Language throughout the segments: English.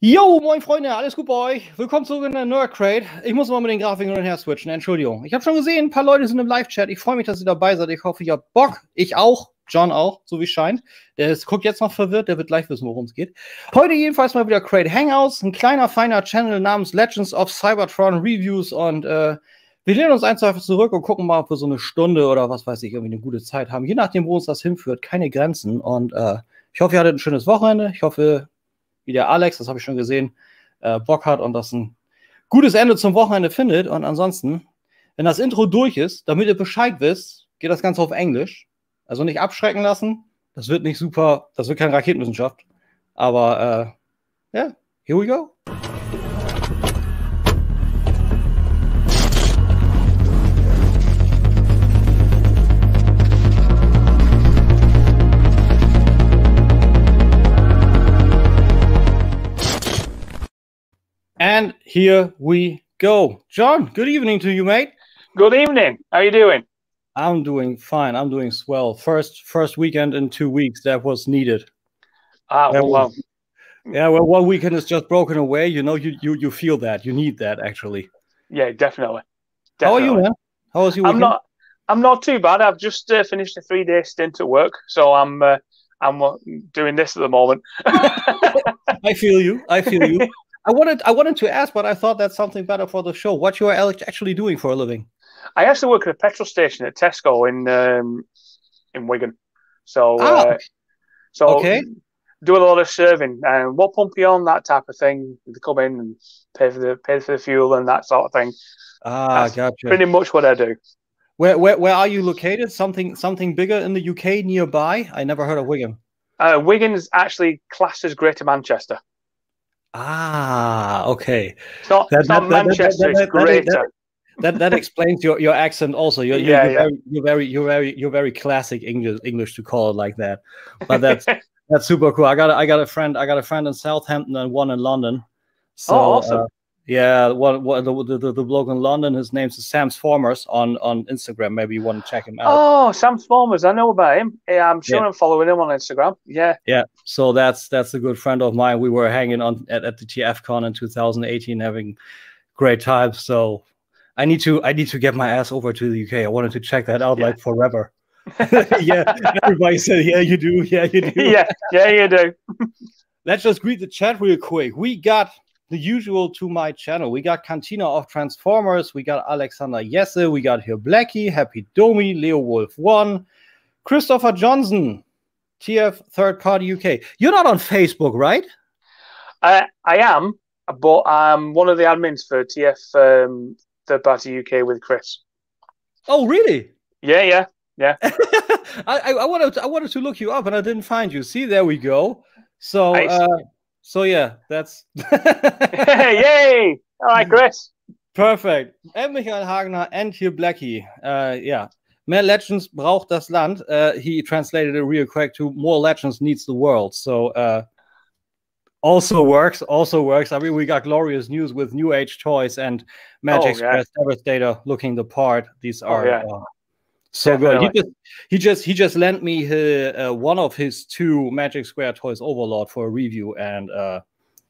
Yo, moin Freunde, alles gut bei euch? Willkommen zurück in der Nerd-Crate. Ich muss mal mit den Grafiken hin und her switchen, Entschuldigung. Ich habe schon gesehen, ein paar Leute sind im Live-Chat. Ich freue mich, dass ihr dabei seid. Ich hoffe, ihr habt Bock. Ich auch. John auch, so wie es scheint. Der guckt jetzt noch verwirrt, der wird gleich wissen, worum es geht. Heute jedenfalls mal wieder CRATE Hangouts, ein kleiner, feiner Channel namens Legends of Cybertron Reviews und wir lehnen uns einfach zurück und gucken mal, ob wir so eine Stunde oder was weiß ich, irgendwie eine gute Zeit haben. Je nachdem, wo uns das hinführt, keine Grenzen. Und ich hoffe, ihr hattet ein schönes Wochenende. Ich hoffe, wie der Alex, das habe ich schon gesehen, Bock hat und das ein gutes Ende zum Wochenende findet. Und ansonsten, wenn das Intro durch ist, damit ihr Bescheid wisst, geht das Ganze auf Englisch. Also nicht abschrecken lassen. Das wird nicht super, das wird keine Raketenwissenschaft. Aber, yeah, here we go. And here we go. John, good evening to you, mate. Good evening. How are you doing? I'm doing fine. I'm doing swell. First weekend in 2 weeks. That was needed. Well. Yeah, well, 1 weekend is just broken away. You know, you feel that. You need that, actually. Yeah, definitely. How are you, man? How was your weekend? I'm not too bad. I've just finished a 3-day stint at work, so I'm doing this at the moment. I feel you. I wanted to ask, but I thought that's something better for the show. What you are actually doing for a living? I actually work at a petrol station at Tesco in Wigan. So okay. Do a lot of serving and what pump you on, that type of thing. They come in and pay for the fuel and that sort of thing. That's gotcha. Pretty much what I do. Where are you located? Something bigger in the UK nearby? I never heard of Wigan. Wigan is actually classed as Greater Manchester. Okay. It's not Manchester. It's Greater. That explains your accent also. You're very classic English to call it like that. But that's super cool. I got a friend in Southampton and one in London. So awesome. The bloke in London, his name's Sam's Formers on Instagram. Maybe you want to check him out. Oh, Sam's Formers, I know about him. Yeah, I'm sure I'm following him on Instagram. Yeah. So that's a good friend of mine. We were hanging on at the TFCon in 2018, having great times. So I need to get my ass over to the UK. I wanted to check that out like forever. Yeah, everybody said, yeah, you do. Yeah, you do. yeah, you do. Let's just greet the chat real quick. We got the usual to my channel. We got Cantina of Transformers. We got Alexander Jesse. We got here Blackie, Happy Domi, Leo Wolf 1, Christopher Johnson, TF Third Party UK. You're not on Facebook, right? I am, but I'm one of the admins for TF Third Party UK with Chris. Oh, really? Yeah. I wanted to look you up and I didn't find you. See, there we go. So nice. So yeah, that's yay! All right, Chris. Perfect. And Michael Hagner and here Blackie. Mehr Legends braucht das Land. He translated it real quick to more legends needs the world. So also works. I mean, we got glorious news with New Age toys and Magic Express Devastator looking the part. These are so good. He just lent me one of his 2 Magic Square toys Overlord for a review, and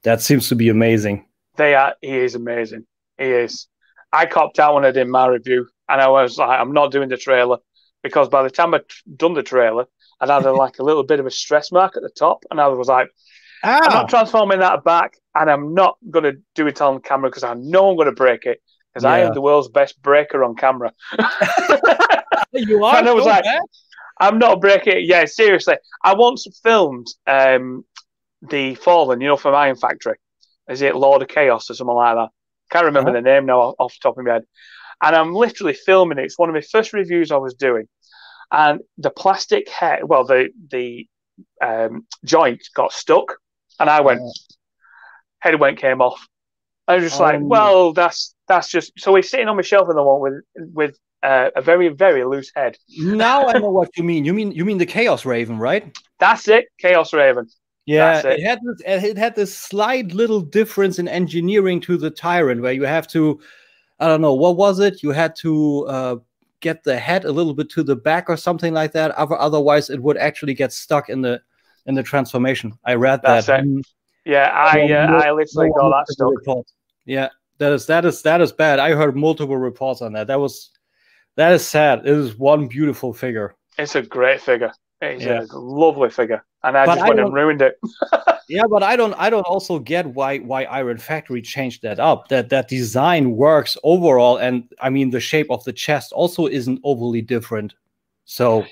that seems to be amazing. He is amazing. He is. I copped out when I did my review, and I was like, I'm not doing the trailer because by the time I'd done the trailer, I'd had like a little bit of a stress mark at the top, and I was like, I'm not transforming that back, and I'm not going to do it on camera because I know I'm going to break it because I am the world's best breaker on camera. You are. And I was like, I'm not breaking it. Yeah, seriously. I once filmed the Fallen, from Iron Factory. Is it Lord of Chaos or something like that? Can't remember the name now off the top of my head. And I'm literally filming it. It's one of my first reviews I was doing. And the plastic head, well, the joint got stuck. And I went, came off. I was just like, well, that's just. So he's sitting on my shelf in the one with a very, very loose head. Now I know what you mean. You mean the Chaos Raven, right? That's it, Chaos Raven. Yeah, it had this slight little difference in engineering to the Tyrant, where you have to, I don't know, what was it? You had to get the head a little bit to the back or something like that. Otherwise, it would actually get stuck in the transformation. I read that. That's it. Yeah, I literally got that stuck. Reports. Yeah, that is bad. I heard multiple reports on that. That is sad. It is one beautiful figure. It's a great figure. It's a lovely figure, and I just went and ruined it. Yeah, but I don't also get why Iron Factory changed that up. That design works overall, and I mean the shape of the chest also isn't overly different. So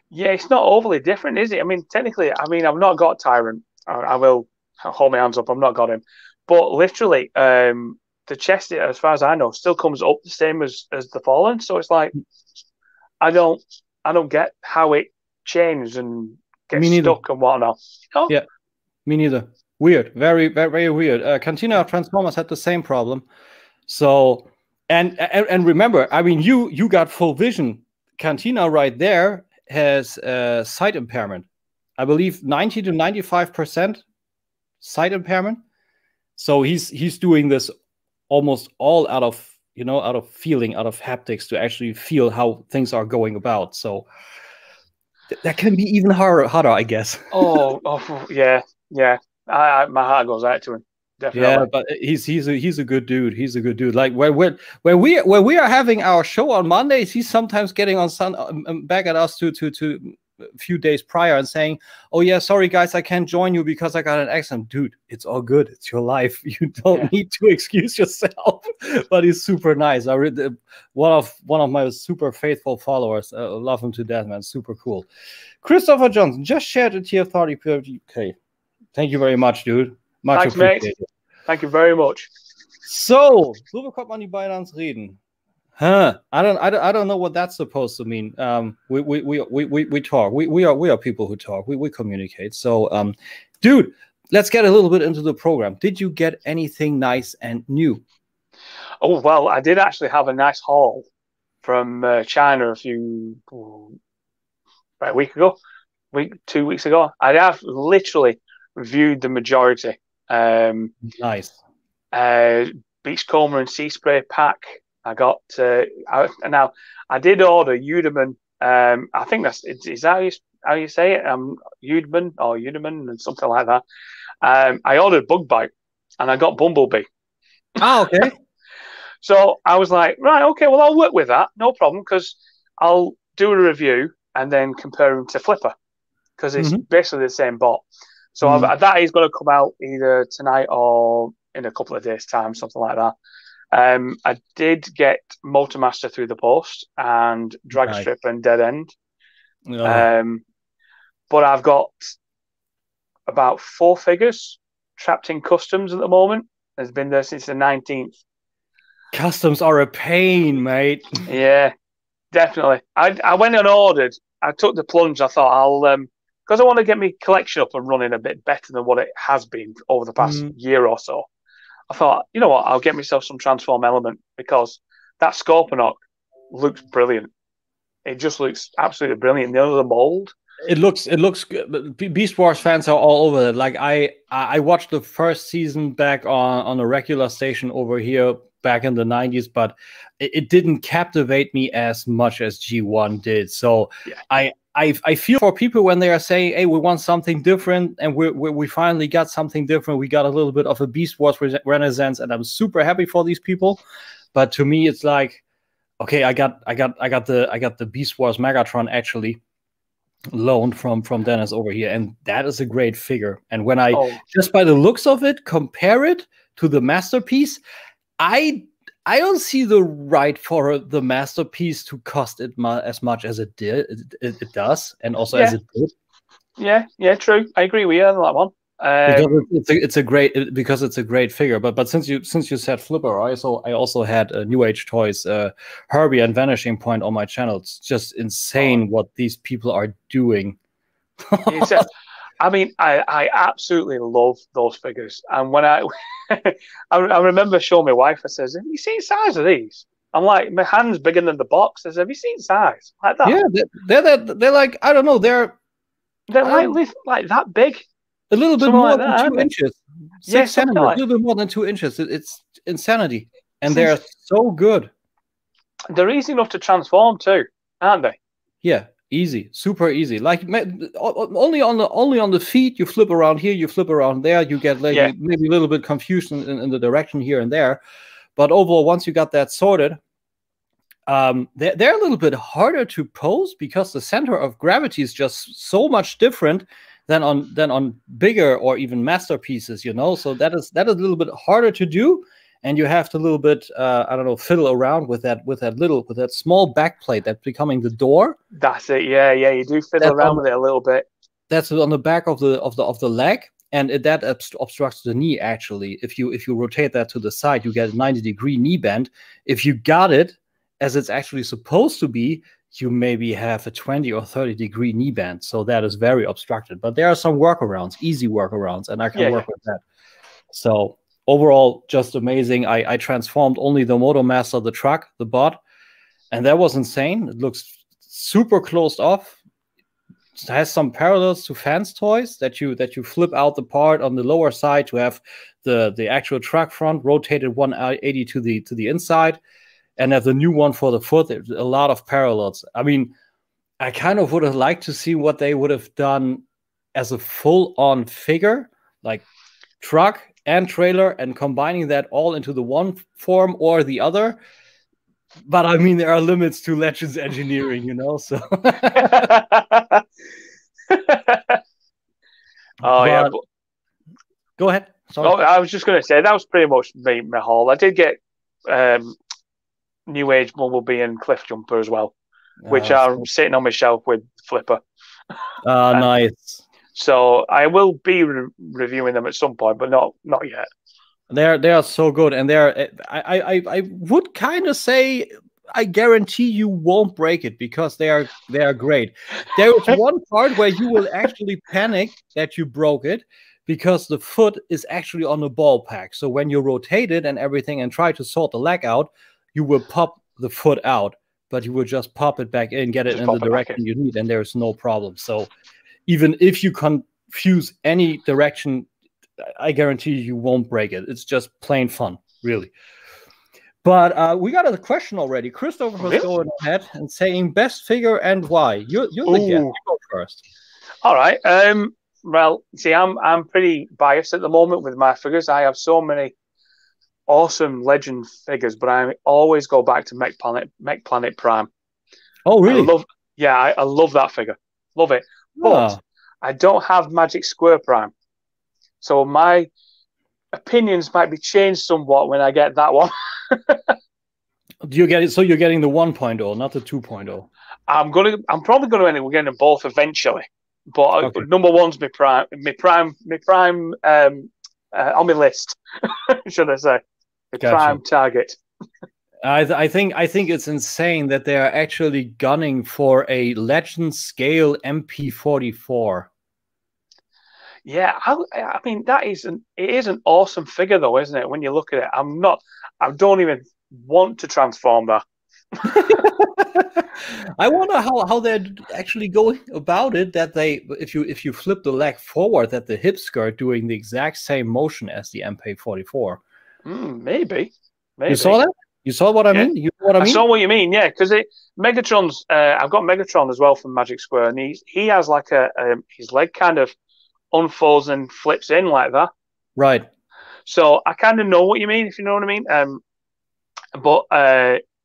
yeah, it's not overly different, is it? I mean, technically, I've not got Tyrant. I will hold my hands up. I've not got him, but literally, the chest, as far as I know, still comes up the same as the Fallen. So it's like I don't get how it changed and gets stuck and whatnot. You know? Yeah, me neither. Weird, very, very, very weird. Cantina Transformers had the same problem. So and remember, I mean, you got full vision. Cantina right there has sight impairment. I believe 90 to 95% sight impairment. So he's doing this almost all out of feeling, out of haptics, to actually feel how things are going about. So that can be even harder, I guess. oh yeah. My heart goes out to him. Definitely. Yeah, but he's a good dude. He's a good dude. Like when we are having our show on Mondays, he's sometimes getting on back at us to a few days prior and saying, "Oh yeah, sorry guys, I can't join you because I got an accident." Dude, it's all good. It's your life. You don't need to excuse yourself. But he's super nice. I read one of my super faithful followers. Love him to death, man. Super cool. Christopher Johnson just shared a tier 30k. Thank you very much, dude. Much Thanks, mate. Thank you very much. So bekommt man die beiden ans Reden. Huh? I don't know what that's supposed to mean. We talk. We are people who talk. We communicate. So, dude, let's get a little bit into the program. Did you get anything nice and new? Oh well, I did actually have a nice haul from China about a week ago, 2 weeks ago. I have literally reviewed the majority. Nice. Beachcomber and Sea Spray pack. I got now. I did order Udeman. I think is that how you say it? Udeman or Udeman and something like that. I ordered Bug Bite and I got Bumblebee. Oh, okay. So I was like, right, okay, well I'll work with that, no problem, because I'll do a review and then compare them to Flipper because it's basically the same bot. So that is going to come out either tonight or in a couple of days' time, something like that. I did get Motormaster through the post and Dragstrip and Dead End. But I've got about 4 figures trapped in customs at the moment. It's been there since the 19th. Customs are a pain, mate. Yeah, definitely. I went and ordered. I took the plunge. I thought I'll because I want to get my collection up and running a bit better than what it has been over the past year or so. I thought, you know what, I'll get myself some Transform Element because that Scorponok looks brilliant. It just looks absolutely brilliant. The mold. It looks good. Beast Wars fans are all over it. Like I watched the first season back on a regular station over here back in the 90s, but it didn't captivate me as much as G1 did. So yeah. I feel for people when they are saying, hey, we want something different, and we finally got something different. We got a little bit of a Beast Wars renaissance, and I'm super happy for these people. But to me, it's like, okay, I got the Beast Wars Megatron actually loaned from Dennis over here, and that is a great figure. And when I just by the looks of it compare it to the Masterpiece, I don't see the right for the Masterpiece to cost it as much as it does, and also as it did. Yeah, true. I agree with you on that one. Because it's a great figure. But since you said Flipper, I also had New Age Toys, Herbie and Vanishing Point on my channel. It's just insane what these people are doing. I mean, I absolutely love those figures. And when I remember showing my wife, I says, have you seen the size of these? I'm like, my hand's bigger than the box. I says, have you seen size? Like that? Yeah, they're like, I don't know, they're like that big. A little bit more than 2 inches. 6 centimeters, like. a little bit more than 2 inches. It's insanity. And they're so good. They're easy enough to transform too, aren't they? Yeah. Easy, super easy. Like only on the feet, you flip around here, you flip around there, you get like maybe a little bit confusion in the direction here and there. But overall, once you got that sorted, they're a little bit harder to pose because the center of gravity is just so much different than on bigger or even masterpieces, you know. So that is a little bit harder to do. And you have to a little bit, I don't know, fiddle around with that small back plate that's becoming the door. That's it. Yeah. You do fiddle around with it a little bit. That's on the back of the leg, and that obstructs the knee. Actually, if you rotate that to the side, you get a 90-degree knee bend. If you got it as it's actually supposed to be, you maybe have a 20 or 30-degree knee bend. So that is very obstructed. But there are some workarounds, easy workarounds, and I can work with that. So. Overall, just amazing. I transformed only the Motomaster, the truck, the bot, and that was insane. It looks super closed off. It has some parallels to Fans Toys that you flip out the part on the lower side to have the actual truck front rotated 180 to the inside, and have the new one for the foot. There's a lot of parallels. I mean, I kind of would have liked to see what they would have done as a full-on figure, like truck and trailer, and combining that all into the one form or the other. But I mean, there are limits to Legends engineering, you know. So, yeah. Go ahead. Sorry. Oh, I was just going to say that was pretty much my haul. I did get New Age Bumblebee and Cliff Jumper as well, which are sitting on my shelf with Flipper. Nice. So I will be reviewing them at some point, but not yet. They are so good, and I would kind of say I guarantee you won't break it because they are great. There is one part where you will actually panic that you broke it because the foot is actually on the ball pack. So when you rotate it and everything and try to sort the leg out, you will pop the foot out, but you will just pop it back in, get it in the direction you need, and there's no problem. So even if you confuse any direction, I guarantee you won't break it. It's just plain fun, really. But we got a question already. Christopher was going ahead and saying best figure and why. You're the guest. You go first. All right. Well, see, I'm pretty biased at the moment with my figures. I have so many awesome Legend figures, but I always go back to Mech Planet Prime. Oh, really? I love that figure. Love it. But I don't have Magic Square Prime. So my opinions might be changed somewhat when I get that one. You get it, so you're getting the 1.0, not the 2.0. I'm probably gonna end up getting them both eventually. But number one's my prime on my list, should I say. The prime target. I think it's insane that they are actually gunning for a Legend scale MP44. Yeah, I mean it is an awesome figure though, isn't it? When you look at it, I don't even want to transform that. I wonder how they're actually going about it. That if you flip the leg forward, that the hips are doing the exact same motion as the MP44. Maybe. You saw that? You saw what I mean? You know what I mean? I saw what you mean. Yeah, because Megatron's. I've got Megatron as well from Magic Square, and he has like his leg kind of unfolds and flips in like that. Right. So I kind of know what you mean, if you know what I mean. But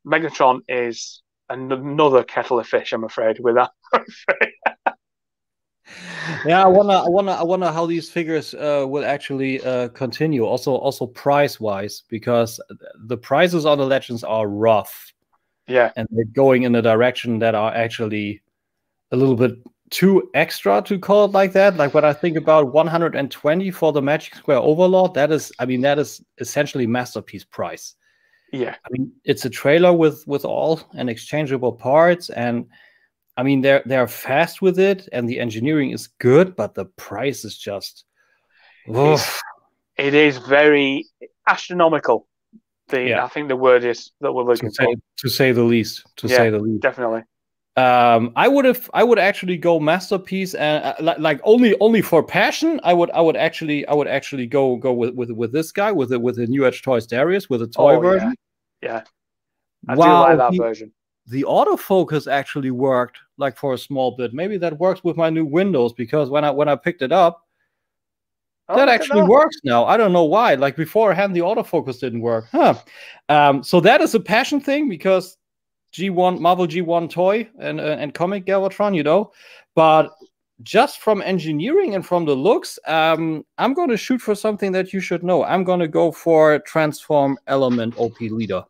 Megatron is another kettle of fish, I'm afraid, with that. Yeah, I wonder how these figures will actually continue. Also price-wise, because the prices on the Legends are rough. Yeah, and they're going in a direction that are actually a little bit too extra to call it like that. Like when I think about 120 for the Magic Square Overlord, that is essentially masterpiece price. Yeah, I mean, it's a trailer with all and exchangeable parts, and I mean they're fast with it, and the engineering is good, but the price is just it is very astronomical. I think the word is that we're looking for, to say the least. Say the least, definitely. I would actually go masterpiece, and like only for passion. I would actually go with this guy with the New Age Toys Darius with the toy version. Yeah, I do like that version. the autofocus actually worked like for a small bit. Maybe that works with my new Windows, because when I picked it up, that actually works now. I don't know why. Like beforehand, the autofocus didn't work. So that is a passion thing, because Marvel G1 toy and comic Galvatron, you know. But just from engineering and from the looks, I'm going to shoot for something that you should know. I'm going to go for Transform Element OP Leader.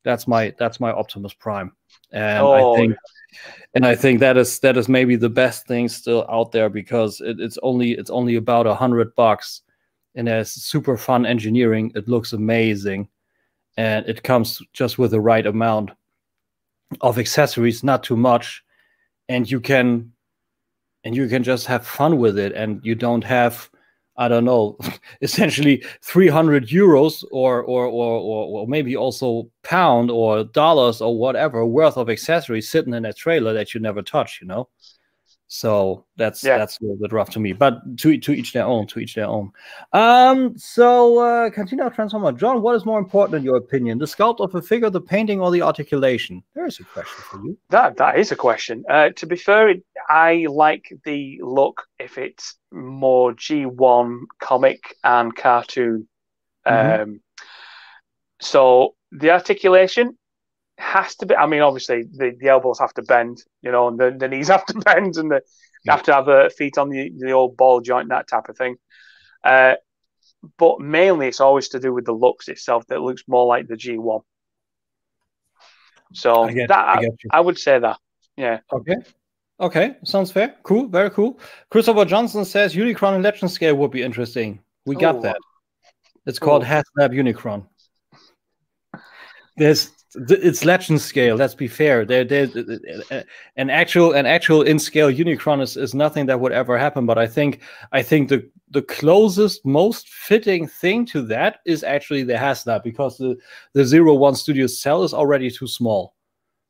That's my Optimus Prime, and I think that is maybe the best thing still out there, because it's only about $100, and there's super fun engineering. It looks amazing, and it comes just with the right amount of accessories, not too much, and you can just have fun with it, and you don't have, I don't know, essentially 300 euros or maybe also pound or dollars or whatever worth of accessories sitting in a trailer that you never touch, you know. So that's a little bit rough to me, but to each their own. So Cantina Transformer, John, what is more important in your opinion, the sculpt of a figure, the painting, or the articulation? There's a question for you. That is a question. To be fair, I like the look if it's more G1 comic and cartoon. So the articulation has to be, I mean, obviously the elbows have to bend, you know, and the knees have to bend, and you have to have feet on the old ball joint, that type of thing. But mainly it's always to do with the looks itself, that looks more like the G1. So I would say that. Yeah. Okay. Sounds fair. Cool. Very cool. Christopher Johnson says Unicron and Legend Scale would be interesting. We got that. It's called HasLab Unicron. It's Legend Scale. Let's be fair. There's an actual in scale Unicron is nothing that would ever happen. But I think the closest, most fitting thing to that is actually the HasLab, because the 01 Studio cell is already too small.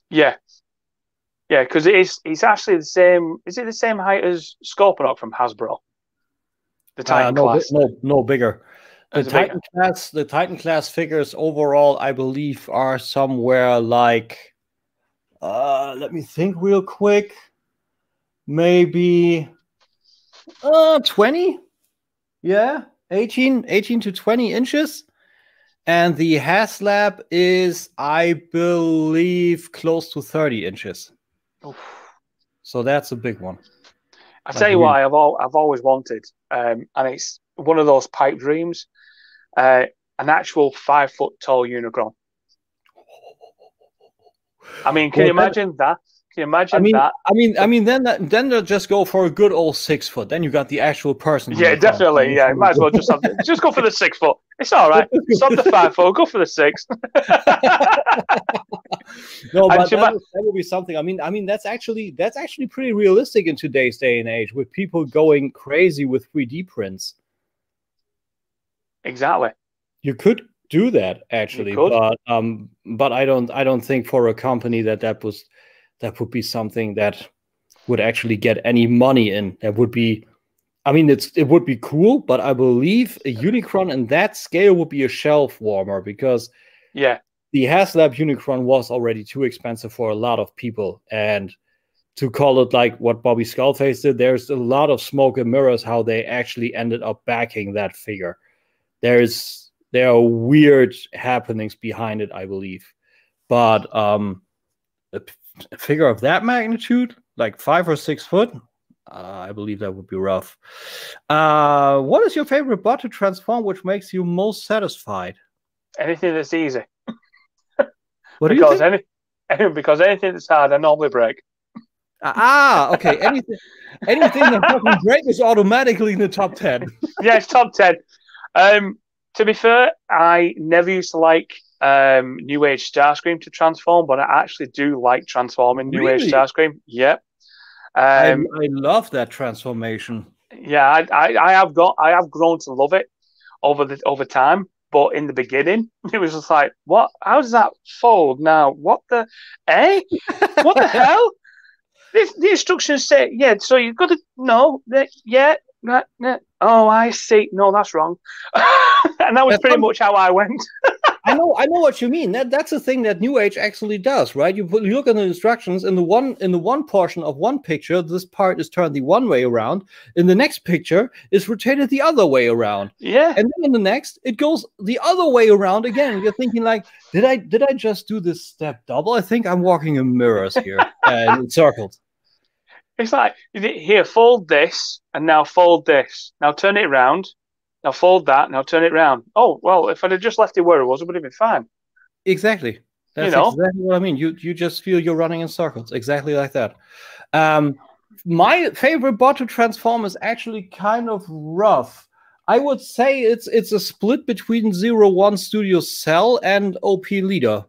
Yeah, because it's actually the same. Is it the same height as Scorponok from Hasbro? The Titan class? No, bigger. The Titan class figures overall, I believe, are somewhere like, let me think real quick, maybe 20, 18 to 20 inches, and the HasLab is, I believe, close to 30 inches. Oof. So that's a big one. I'll tell you what I've always wanted, and it's one of those pipe dreams. An actual 5 foot tall Unicron. I mean, can you imagine that? Can you imagine that? I mean, then they'll just go for a good old 6 foot. Then you got the actual person. Yeah, definitely. Yeah, might as well just go for the 6 foot. It's all right. Stop the 5 foot. Go for the 6. No, but that would be something. I mean, that's actually pretty realistic in today's day and age, with people going crazy with 3D prints. Exactly. You could do that actually, but I don't think for a company that would be something that would actually get any money in. That would be, I mean, it would be cool, but I believe a Unicron in that scale would be a shelf warmer, because the HasLab Unicron was already too expensive for a lot of people, and to call it like what Bobby Skullface did, there's a lot of smoke and mirrors how they actually ended up backing that figure. There are weird happenings behind it, I believe, but a figure of that magnitude, like 5 or 6 foot, I believe that would be rough. What is your favorite bot to transform, which makes you most satisfied? Anything that's easy. What do you think? Because anything that's hard, I normally break. Okay. Anything that doesn't break is automatically in the top 10. Yeah, it's top 10. To be fair, I never used to like New Age Starscream to transform, but I actually do like transforming New Age Starscream. Yep. I love that transformation. Yeah, I have grown to love it over time. But in the beginning, it was just like, what? How does that fold now? What the? What the hell? The instructions say, so you've got to Oh, I see. No, that's wrong. And that was pretty much how I went. I I know what you mean. That's a thing that New Age actually does, right? You look at the instructions in the one portion of one picture, this part is turned the one way around. In the next picture, it's rotated the other way around. Yeah. And then in the next, it goes the other way around again. You're thinking like, did I just do this step double? I think I'm walking in mirrors here and circles. It's like, here, fold this, and now fold this. Now turn it around. Now fold that. Now turn it around. Oh, well, if I'd have just left it where it was, it would have been fine. Exactly. That's exactly what I mean. You just feel you're running in circles. Exactly like that. My favorite bot to transform is actually kind of rough. I would say it's a split between 01 Studio Cell and OP Leader.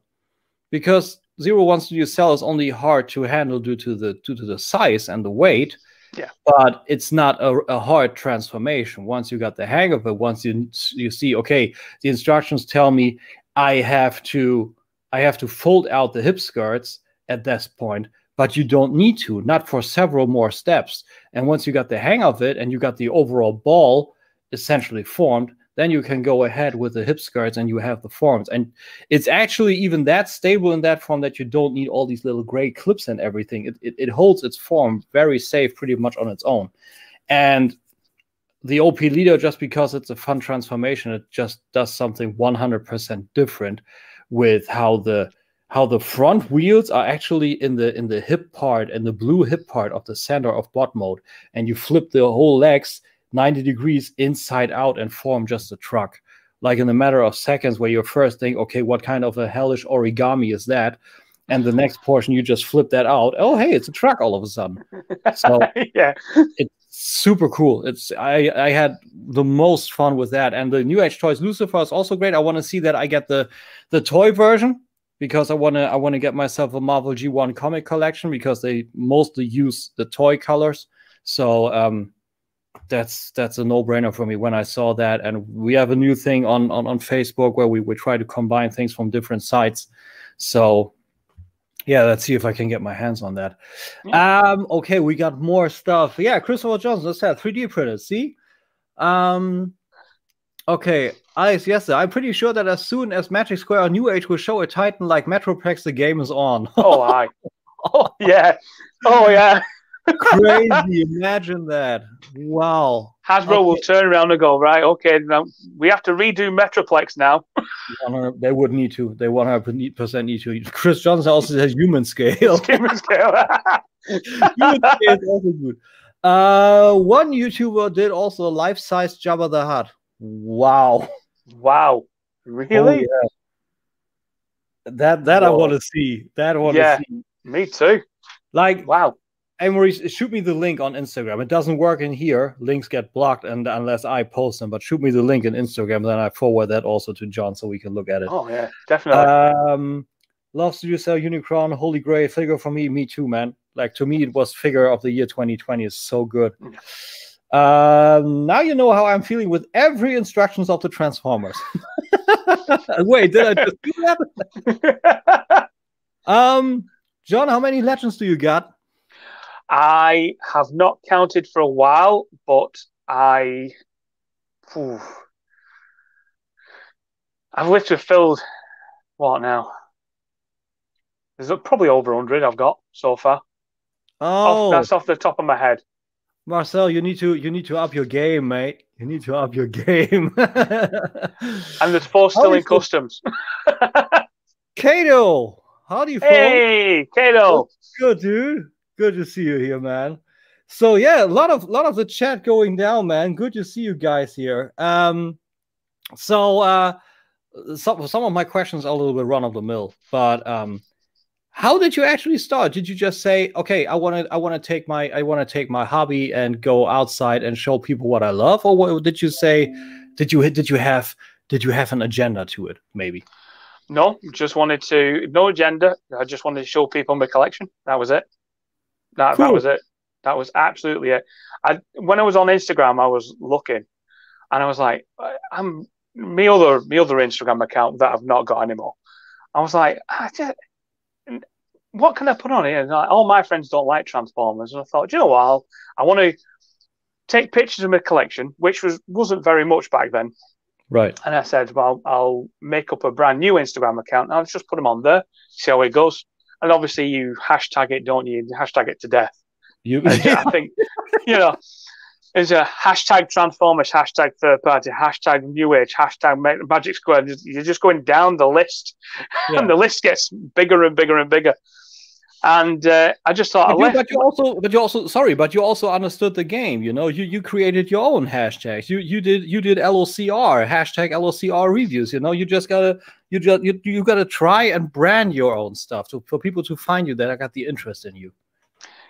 Because 01 Studio Cell is only hard to handle due to the size and the weight. Yeah. But it's not a hard transformation. Once you got the hang of it, once you see, okay, the instructions tell me I have to fold out the hip skirts at this point, but you don't need to, not for several more steps. And once you got the hang of it and you got the overall ball essentially formed, then you can go ahead with the hip skirts and you have the forms. And it's actually even that stable in that form that you don't need all these little gray clips and everything. It holds its form very safe pretty much on its own. And the OP Leader, just because it's a fun transformation, it just does something 100% different with how the front wheels are actually in the hip part and the blue hip part of the center of bot mode. And you flip the whole legs 90 degrees inside out and form just a truck. Like in a matter of seconds, where you first think, okay, what kind of a hellish origami is that? And the next portion, you just flip that out. Oh, hey, it's a truck all of a sudden. So yeah, it's super cool. I had the most fun with that. And the New Age Toys Lucifer is also great. I want to see that I get the toy version, because I want to get myself a Marvel G1 comic collection, because they mostly use the toy colors. So that's a no-brainer for me when I saw that. And we have a new thing on Facebook where we try to combine things from different sites. So yeah, let's see if I can get my hands on that. Yeah. Okay, we got more stuff. Yeah, Christopher Johnson said 3D printed. See? Okay, Alex, yes, I'm pretty sure that as soon as Magic Square or New Age will show a Titan like Metroplex, the game is on. Oh, aye. Oh, yeah. Oh, yeah. Crazy, imagine that. Wow. Hasbro will turn around and go, right, okay, now we have to redo Metroplex now. They would need to. They 100% need to. Chris Johnson also says human scale. Human scale. Human scale is also good. One YouTuber did also a life-size Jabba the Hutt. Wow. Wow. Really? Oh, yeah. That I want to see. That I want to see. Me too. Like, wow. Hey, Maurice, shoot me the link on Instagram. It doesn't work in here. Links get blocked unless I post them. But shoot me the link in Instagram, then I forward that also to John so we can look at it. Oh, yeah, definitely. Love Studio Cell, Unicron, Holy Grail, figure for me. Me too, man. Like, to me, it was figure of the year 2020. It's so good. Now you know how I'm feeling with every instructions of the Transformers. Wait, did I just do that? John, how many legends do you got? I have not counted for a while, but I've literally filled, what now? There's probably over 100 I've got so far. Oh, that's off the top of my head. Marcel, you need to up your game, mate. You need to up your game. And there's 4 still in customs. Kato, how do you feel? Hey, Kato. Good, dude. Good to see you here, man. So yeah, a lot of the chat going down, man. Good to see you guys here. Some of my questions are a little bit run of the mill, but how did you actually start? Did you just say, okay, I want to take my hobby and go outside and show people what I love, or what did you say? Did you have an agenda to it? Maybe. No, no agenda. I just wanted to show people my collection. That was it. That was it. That was absolutely it. When I was on Instagram, I was looking, and I was like, my other Instagram account that I've not got anymore. I was like, what can I put on here? And all my friends don't like Transformers, and I thought, you know what? I want to take pictures of my collection, which wasn't very much back then. Right. And I said, well, I'll make up a brand new Instagram account and I'll just put them on there, see how it goes. And obviously, you hashtag it, don't you? You hashtag it to death. You, I think, you know, there's a hashtag Transformers, hashtag third party, hashtag New Age, hashtag Magic Square. You're just going down the list, yeah. and the list gets bigger and bigger and bigger. And I just thought, but you also understood the game. You know, you created your own hashtags. You did LOCR hashtag LOCR reviews. You know, you gotta try and brand your own stuff for people to find you that got the interest in you.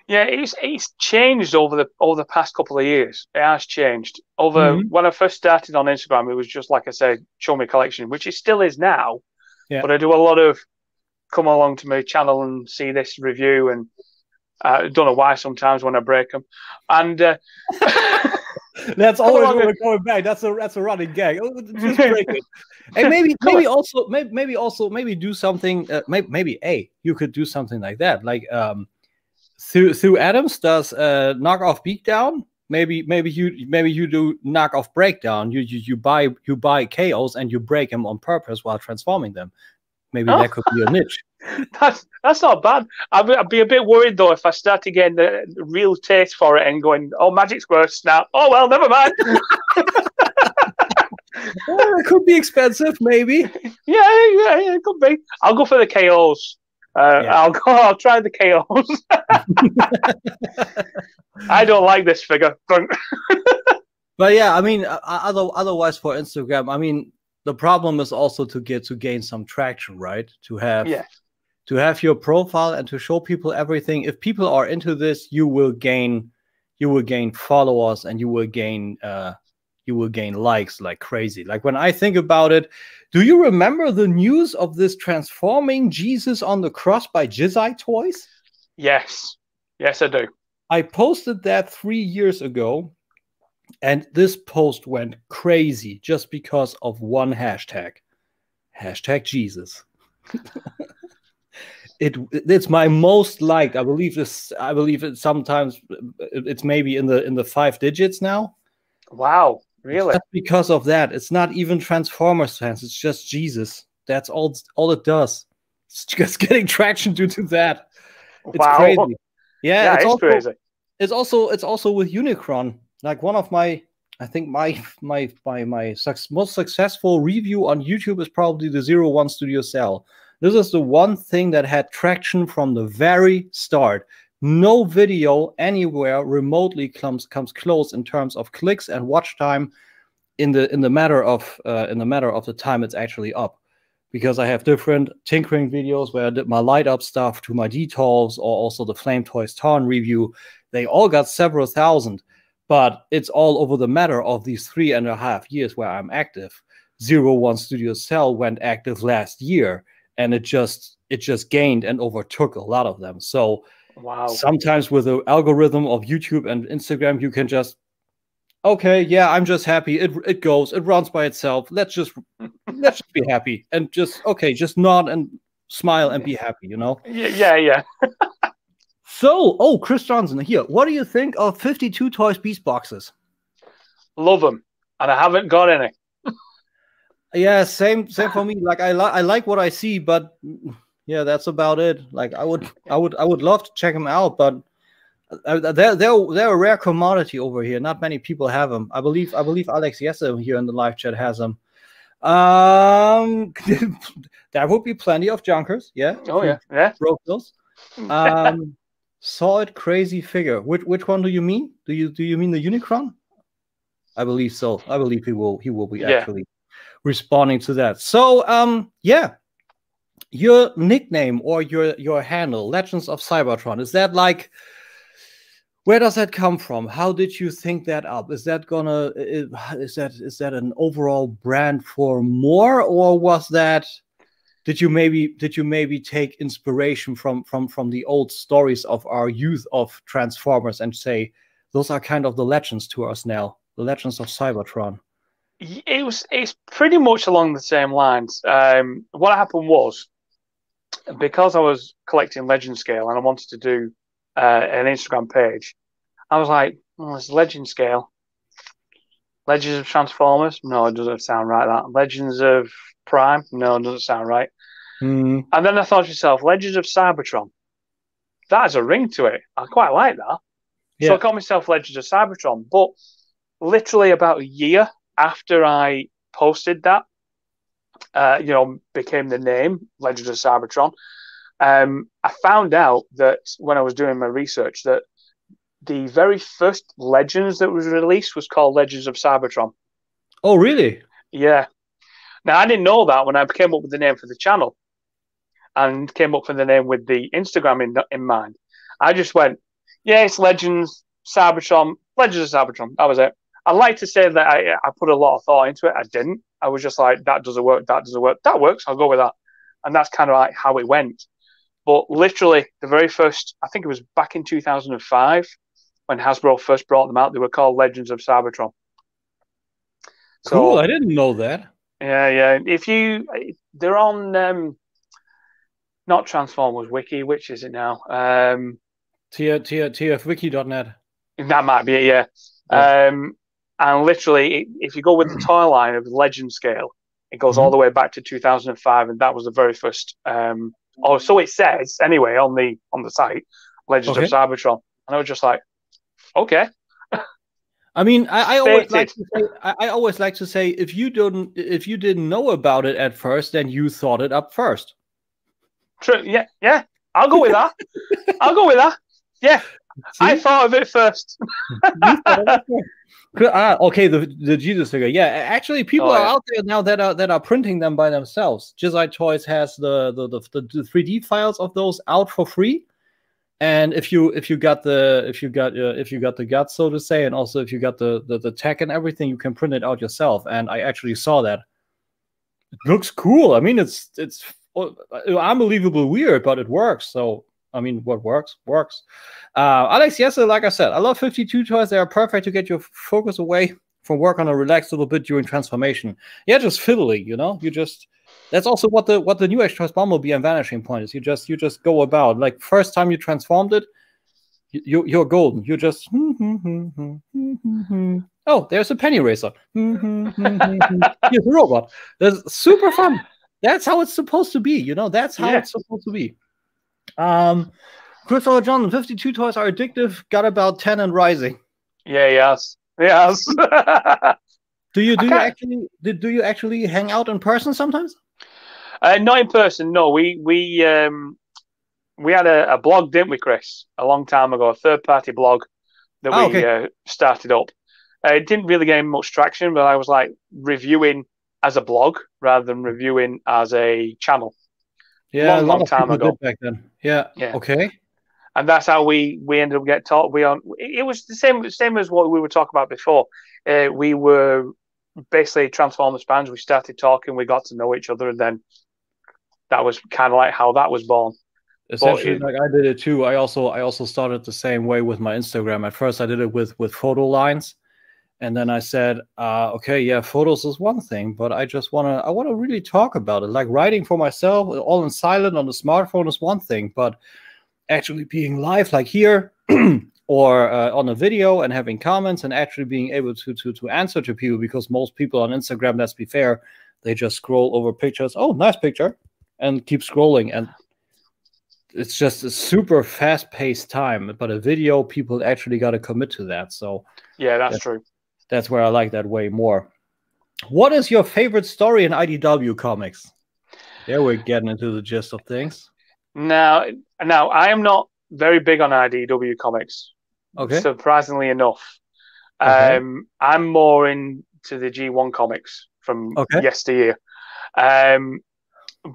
Yeah, it's changed over the past couple of years. It has changed. When I first started on Instagram, it was just like I said, show me collection, which it still is now. Yeah. But I do a lot of come along to my channel and see this review, and I don't know why sometimes when I break them. And that's always when we're going back. That's a running gag. Just break it. And maybe do something. Maybe you could do something like that, like through Adams does knockoff beatdown. Maybe you do knockoff breakdown. You buy chaos and you break them on purpose while transforming them. Maybe that could be a niche. That's not bad. I'd be a bit worried though if I started getting the real taste for it and going, oh, Magic Square snap. Oh well, never mind. Well, it could be expensive, maybe. Yeah, it could be. I'll go for the KOs. I'll try the KOs. I don't like this figure. But yeah, I mean, otherwise for Instagram, I mean, the problem is also to gain some traction, right? To have your profile and to show people everything. If people are into this, you will gain followers and you will gain likes like crazy. Like when I think about it, do you remember the news of this transforming Jesus on the cross by Jizai Toys? Yes, I do. I posted that 3 years ago. And this post went crazy just because of one hashtag. Hashtag Jesus. It's my most liked. I believe it sometimes it's maybe in the 5 digits now. Wow, really? Just because of that. It's not even Transformers fans, it's just Jesus. That's all it does. It's just getting traction due to that. It's crazy. Yeah, it's also crazy. It's also with Unicron. Like one of my most successful review on YouTube is probably the 01 Studio Cell. This is the one thing that had traction from the very start. No video anywhere remotely comes close in terms of clicks and watch time in the matter of the time it's actually up. Because I have different tinkering videos where I did my light up stuff to my details, or also the Flame Toys Tarn review. They all got several thousand. But it's all over the matter of these 3.5 years where I'm active. 01 Studio Cell went active last year, and it just gained and overtook a lot of them. So sometimes with the algorithm of YouTube and Instagram, you can just, okay, yeah, I'm just happy. It goes, it runs by itself. Let's just be happy and just nod and smile and be happy, you know? Yeah. So, Chris Johnson here. What do you think of 52 Toys Beast boxes? Love them, and I haven't got any. Yeah, same for me. Like I like what I see, but yeah, that's about it. Like I would love to check them out, but they're a rare commodity over here. Not many people have them. I believe Alex Yessa here in the live chat has them. There would be plenty of junkers. Yeah. Oh yeah. Broke those. Solid crazy figure. Which one do you mean? Do you mean the Unicron? I believe so. I believe he will be actually responding to that. So yeah, your nickname or your handle, Legends of Cybertron, is that like, where does that come from? How did you think that up? Is that an overall brand for more, or was that? Did you maybe take inspiration from the old stories of our youth of Transformers and say those are kind of the legends to us now, the Legends of Cybertron? It's pretty much along the same lines. What happened was, because I was collecting Legend Scale and I wanted to do an Instagram page, I was like, it's Legend Scale. Legends of Transformers? No, it doesn't sound right. That Legends of Prime? No, it doesn't sound right. Hmm. And then I thought to myself, Legends of Cybertron. That has a ring to it. I quite like that. So I Yeah. called myself Legends of Cybertron. But literally about a year after I posted that, became the name Legends of Cybertron. I found out that when I was doing my research that the very first Legends that was released was called Legends of Cybertron. Oh, really? Yeah. Now, I didn't know that when I came up with the name for the channel and came up with the name with the Instagram in mind. I just went, yeah, it's Legends, Cybertron, Legends of Cybertron. That was it. I like to say that I put a lot of thought into it. I didn't. I was just like, that doesn't work, that doesn't work. That works, I'll go with that. And that's kind of like how it went. But literally, the very first, I think it was back in 2005, when Hasbro first brought them out, they were called Legends of Cybertron. Cool. So, I didn't know that. yeah. They're on, not Transformers Wiki, which is it now? TFwiki.net. That might be it, yeah. And literally, if you go with the toy line of the Legend scale, it goes all the way back to 2005, and that was the very first. So it says anyway on the site, Legends of Cybertron, and I was just like, okay. I mean, I always like to say, I always like to say, if you didn't know about it at first, then you thought it up first. True. Yeah. I'll go with that. I'll go with that. Yeah. See? I thought of it first. Okay, the Jesus figure. Yeah, actually, people are out there now that are printing them by themselves. Jedi Toys has the 3D files of those out for free. And if you got the guts, so to say, and also if you got the tech and everything, you can print it out yourself. And I actually saw that. It looks cool. I mean, it's unbelievably weird, but it works. So I mean, what works. Alex, yes, like I said, I love 52 toys. They are perfect to get your focus away from work on a relaxed little bit during transformation. Yeah, just fiddling, that's also what the New Age Toys Bumblebee and Vanishing Point is. You just go about, like, first time you transformed it, you're golden. You just oh, there's a penny racer. Here's a robot. That's super fun. That's how it's supposed to be. That's how it's supposed to be. Christopher Johnson, 52 toys are addictive. Got about 10 and rising. Yeah, yes. Do you actually hang out in person sometimes? Not in person. No, we had a blog, didn't we, Chris? A long time ago, a third-party blog that we started up. It didn't really gain much traction, but I was like reviewing as a blog rather than reviewing as a channel. Yeah, long time ago. Back then. Yeah. Okay. And that's how we ended up getting taught. It was the same as what we were talking about before. We were basically Transformers fans. We started talking. We got to know each other, and then that was kind of like how that was born. Essentially, like I did it too. I also started the same way with my Instagram. At first, I did it with photo lines, and then I said, okay, yeah, photos is one thing, but I want to really talk about it. Like writing for myself, all in silent on the smartphone is one thing, but actually being live, like here, or on a video and having comments and actually being able to answer to people, because most people on Instagram, let's be fair, they just scroll over pictures. Oh, nice picture, and keep scrolling, and it's just a super fast-paced time. But a video, people actually got to commit to that. So yeah, that's true. That's where I like that way more. What is your favorite story in IDW comics? There we're getting into the gist of things. Now I am not very big on IDW comics. Okay. Surprisingly enough, I'm more into the G1 comics from yesteryear.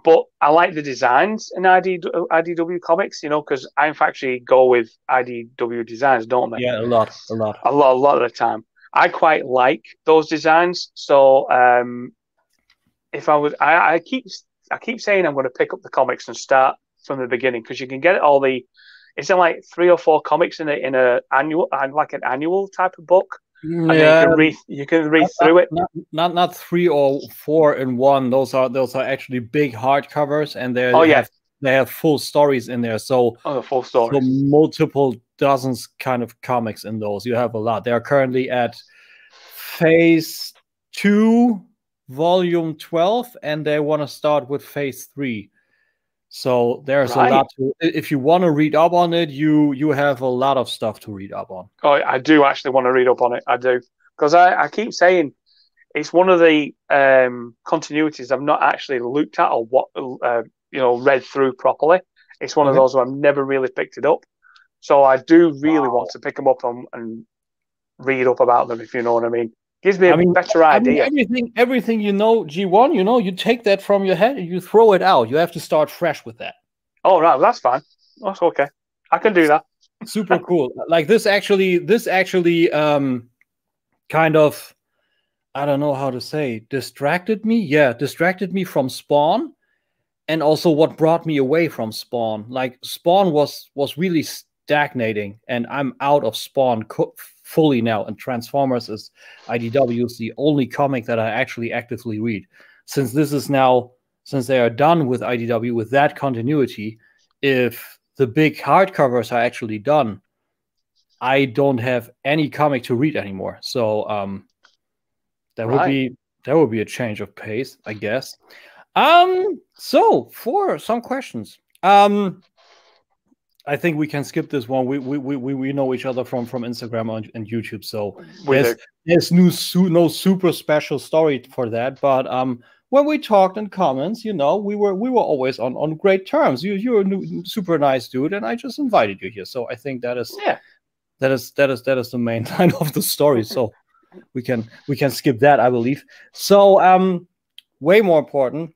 But I like the designs in IDW comics, because I actually go with IDW designs, don't they? Yeah, a lot of the time. I quite like those designs. So if I was, I keep saying I'm going to pick up the comics and start from the beginning, because you can get it's in like 3 or 4 comics in an annual type of book. Yeah, and you can read through it. Not 3 or 4 in one. Those are actually big hardcovers, and they have full stories in there. So full stories. So multiple dozens kind of comics in those. You have a lot. They are currently at phase 2, volume 12, and they want to start with phase 3. So there's a lot to, if you want to read up on it, you have a lot of stuff to read up on. Oh, I do actually want to read up on it. I do. Because I keep saying it's one of the continuities I've not actually looked at or read through properly. It's one of those where I've never really picked it up. So I do really want to pick them up and read up about them, if you know what I mean. Gives me a better idea. Everything you know, G1, you take that from your head and you throw it out. You have to start fresh with that. Oh, right. Well, that's fine. That's okay. I can do that. Super cool. Like this actually kind of, I don't know how to say, distracted me. Yeah, distracted me from Spawn, and also what brought me away from Spawn. Like Spawn was really stagnating, and I'm out of Spawn fully now, and Transformers is IDW is the only comic that I actually actively read. Since they are done with IDW with that continuity, if the big hardcovers are actually done, I don't have any comic to read anymore. So that would be a change of pace, I guess. So for some questions, I think we can skip this one. We know each other from Instagram and YouTube, so there's no super special story for that. But when we talked in comments, we were always on great terms. You're a super nice dude, and I just invited you here. So I think that is the main line of the story. So we can skip that, I believe. So way more important,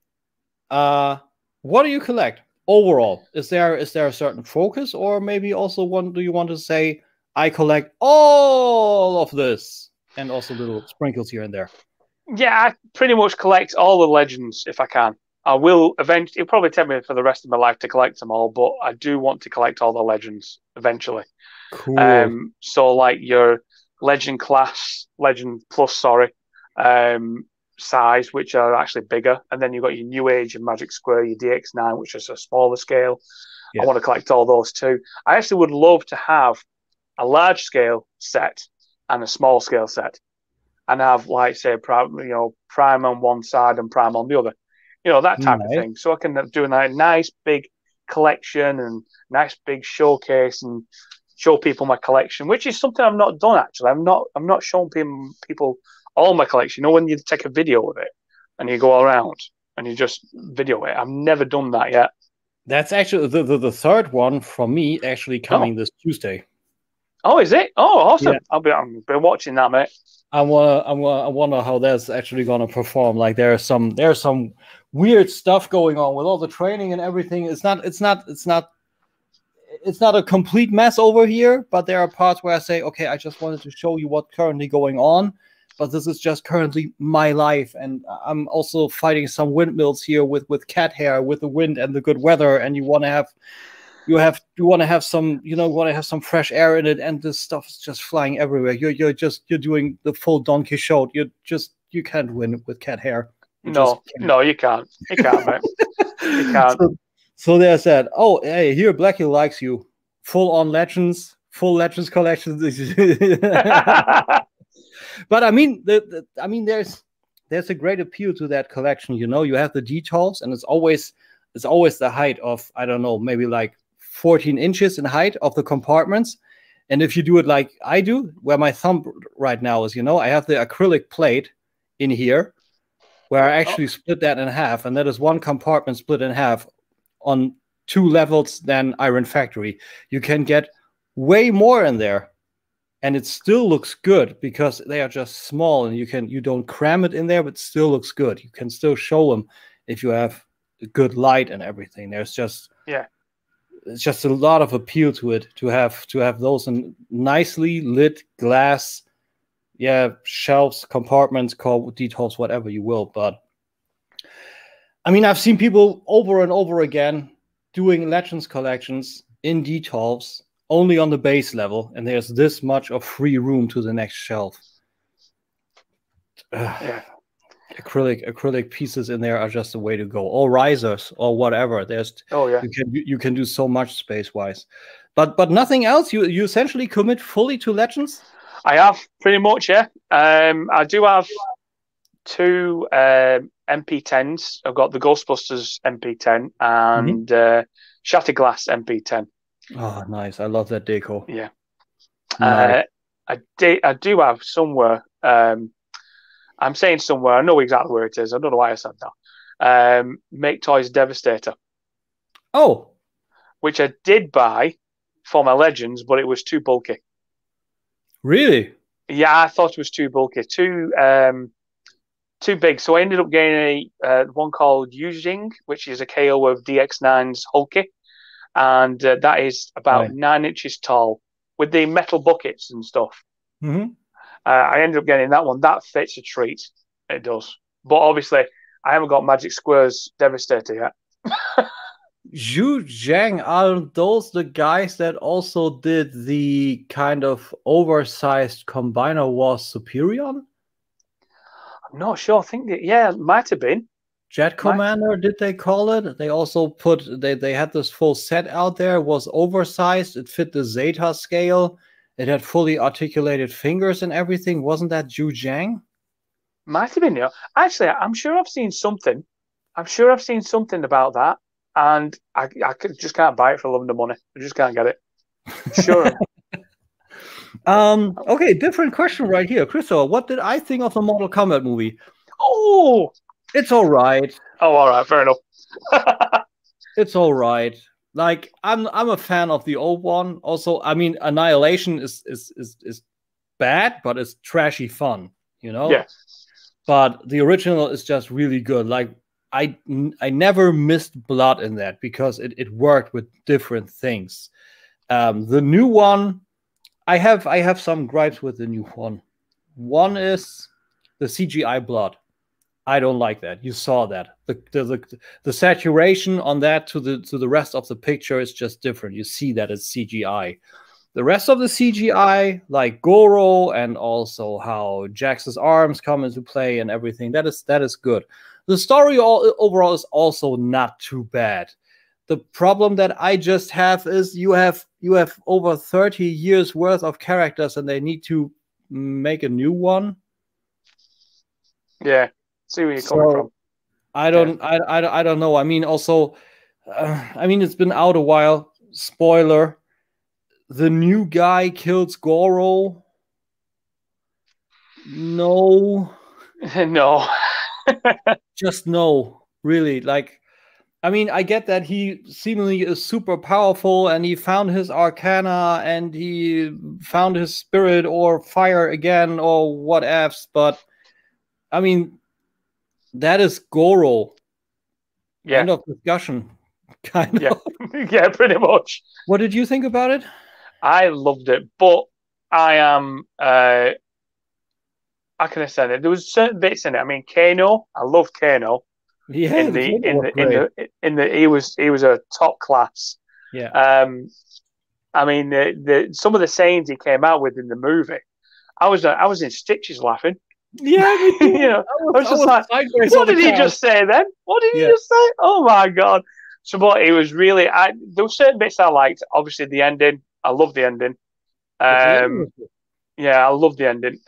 what do you collect? Overall, is there a certain focus, or maybe also do you want to say I collect all of this and also little sprinkles here and there? Yeah, I pretty much collect all the legends if I can. I will eventually. It'll probably take me for the rest of my life to collect them all, but I do want to collect all the legends eventually. Cool. So like your legend class, legend plus, size, which are actually bigger, and then you've got your New Age and Magic Square, your DX9, which is a smaller scale. Yeah. I want to collect all those too. I actually would love to have a large scale set and a small scale set, and have, like, say, Prime on one side and Prime on the other, that type of thing. So I can do a nice big collection and nice big showcase and show people my collection, which is something I've not done actually. I'm not showing people all my collection. When you take a video of it and you go around and you just video it. I've never done that yet. That's actually the third one from me actually coming this Tuesday. Oh, is it? Oh, awesome! Yeah. I've been watching that, mate. I wonder how that's actually gonna perform. Like there's some weird stuff going on with all the training and everything. It's not a complete mess over here, but there are parts where I say, okay, I just wanted to show you what's currently going on. But this is just currently my life, and I'm also fighting some windmills here with cat hair, with the wind and the good weather. And you want to have some fresh air in it, and this stuff is just flying everywhere. You're doing the full Don Quixote. You can't win with cat hair. You can't. You can't, mate. You can't. So there's that. Oh, hey, here Blackie likes you. Full legends collections. But I mean, there's a great appeal to that collection. You have the details, and it's always the height of, I don't know, maybe like 14 inches in height of the compartments. And if you do it like I do, where my thumb right now is, I have the acrylic plate in here, where I actually split that in half, and that is one compartment split in half on 2 levels than Iron Factory. You can get way more in there. And it still looks good because they are just small, and you don't cram it in there, but it still looks good. You can still show them if you have good light and everything. It's just a lot of appeal to it to have those in nicely lit glass, shelves, compartments, call details, whatever you will. But I mean, I've seen people over and over again doing Legends collections in details only on the base level, and there's this much of free room to the next shelf. Acrylic pieces in there are just the way to go, or risers or whatever. You can do so much space wise, but nothing else. You essentially commit fully to Legends. I have pretty much, yeah. I do have two MP10s. I've got the Ghostbusters MP10 and Shatterglass MP10. Oh, nice. I love that deco. Yeah. Nice. I do have somewhere. I'm saying somewhere. I know exactly where it is. I don't know why I said that. Make Toys Devastator. Oh, which I did buy for my Legends, but it was too bulky. really? Yeah, I thought it was too bulky, too big. So I ended up getting one called Yujing, which is a KO of DX9's Hulky, and that is about 9 inches tall with the metal buckets and stuff. I ended up getting that one. That fits a treat. It does. But obviously, I haven't got Magic Square's Devastator yet. Zhu Zhang, are those the guys that also did the kind of oversized Combiner Wars Superior? I'm not sure. I think that, yeah, it might have been. Jet Commander, did they call it? They also put, they had this full set out there. It was oversized. It fit the Zeta scale. It had fully articulated fingers and everything. Wasn't that Zhu Zhang? Might have been, yeah. Actually, I'm sure I've seen something. I'm sure I've seen something about that. And I just can't buy it for love of the money. I just can't get it. Sure. Okay, different question right here. Christopher, what did I think of the Mortal Kombat movie? Oh! It's all right. Oh, all right. Fair enough. It's all right. Like, I'm a fan of the old one. Also, I mean, Annihilation is bad, but it's trashy fun, you know? Yeah. But the original is just really good. Like, I never missed blood in that because it worked with different things. The new one, I have some gripes with the new one. One is the CGI blood. I don't like that. You saw that. The saturation on that to the rest of the picture is just different. You see that it's CGI. The rest of the CGI, like Goro and also how Jax's arms come into play and everything, that is good. The story overall is also not too bad. The problem that I just have is you have over 30 years worth of characters and they need to make a new one. Yeah, see where you're coming from. I don't know. I mean, also, I mean, it's been out a while. Spoiler: the new guy kills Goro. No. No. Just no, really. Like, I mean, I get that he seemingly is super powerful and he found his arcana and he found his spirit or fire again or what ifs, but I mean, that is Goro. Yeah. End of discussion. Kind of. Yeah, pretty much. What did you think about it? I loved it, but I am how can I say that? There was certain bits in it. I mean, Kano, I love Kano. Yeah, in the he was a top class. Yeah. I mean, some of the scenes he came out with in the movie, I was in stitches laughing. Yeah, me too. You know, I was just like, what did he just say then? What did he just say? Oh my god! So, but it was really, there were certain bits I liked. Obviously, the ending. I love the ending. Yeah, I love the ending.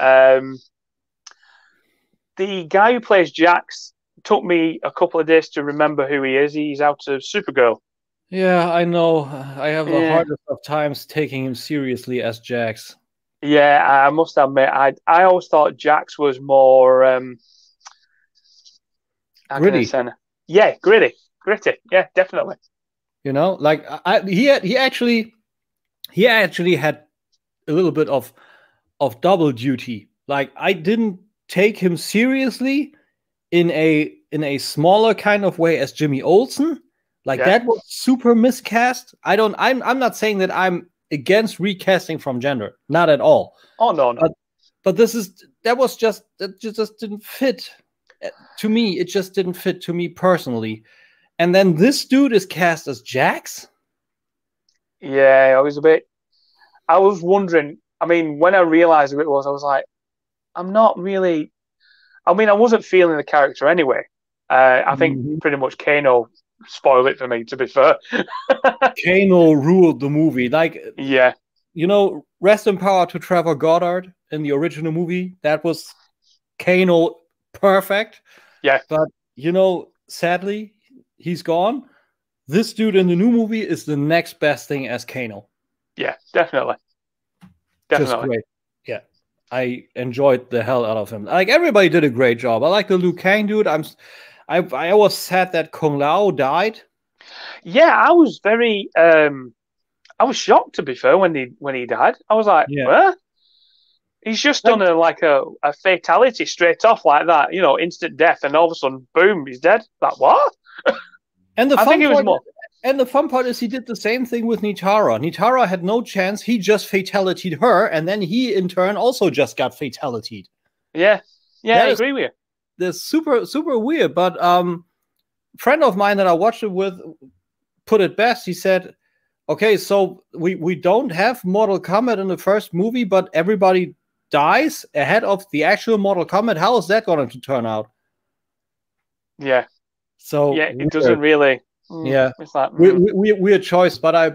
The guy who plays Jax took me a couple of days to remember who he is. He's out of Supergirl. Yeah, I know. I have the hardest of times taking him seriously as Jax. Yeah, I must admit, I always thought Jax was more gritty. Yeah, gritty. Yeah, definitely. You know, like he actually had a little bit of double duty. Like, I didn't take him seriously in a smaller kind of way as Jimmy Olsen. Like, that was super miscast. I'm not saying that I'm against recasting from gender, not at all. Oh no. But that just didn't fit to me. It just didn't fit to me personally. And then this dude is cast as Jax. Yeah, I was wondering. I mean, when I realized who it was, I was like, I'm not really. I mean, I wasn't feeling the character anyway. I think pretty much Kano spoiled it for me, to be fair. Kano ruled the movie. Like, yeah. rest in power to Trevor Goddard in the original movie. That was Kano perfect. Yeah. But, sadly, he's gone. This dude in the new movie is the next best thing as Kano. Yeah, definitely. Just great. Yeah. I enjoyed the hell out of him. Like, everybody did a great job. I like the Liu Kang dude. I was sad that Kung Lao died. Yeah, I was very I was shocked, to be fair, when he died. I was like, what? He's just done a fatality straight off like that, instant death, and all of a sudden, boom, he's dead. Like, what? And the fun part is he did the same thing with Nitara. Nitara had no chance. He just fatality'd her, and then he, in turn, also just got fatality'd. Yeah, I agree with you. That's super, super weird. But friend of mine that I watched it with put it best. He said, okay, so we don't have Mortal Kombat in the first movie, but everybody dies ahead of the actual Mortal Kombat. How is that going to turn out? Yeah. So it doesn't really. Yeah, it's like, weird choice, but I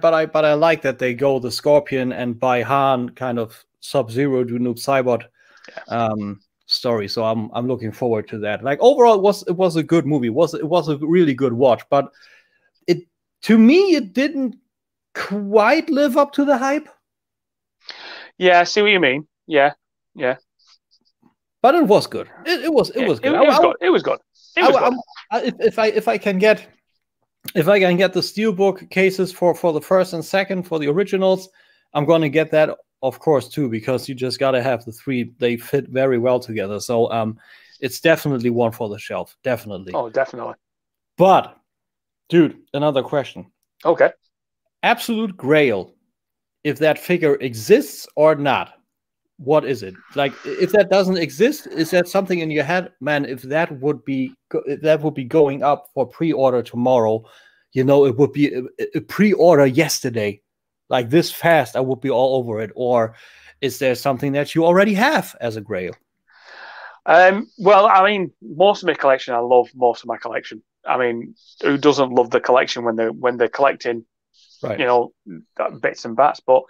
like that they go the Scorpion and by Han kind of Sub-Zero to Noob Saibot story. So I'm looking forward to that. Like, overall, it was a good movie. It was a really good watch, but to me it didn't quite live up to the hype. Yeah, I see what you mean. Yeah. But it was good. It was good. It was good. If I can get the steelbook cases for the first and second for the originals, I'm going to get that, of course, too, because you just got to have the three. They fit very well together. So it's definitely one for the shelf. Definitely. Oh, definitely. But, dude, another question. Okay. Absolute Grail, if that figure exists or not, what is it? Like, if that doesn't exist, is that something in your head, man? If that would be going up for pre-order tomorrow, it would be a pre-order yesterday, like this fast, I would be all over it. Or is there something that you already have as a Grail? Well, I mean, most of my collection, I love most of my collection. I mean, who doesn't love the collection when they're collecting, right? Bits and bats. But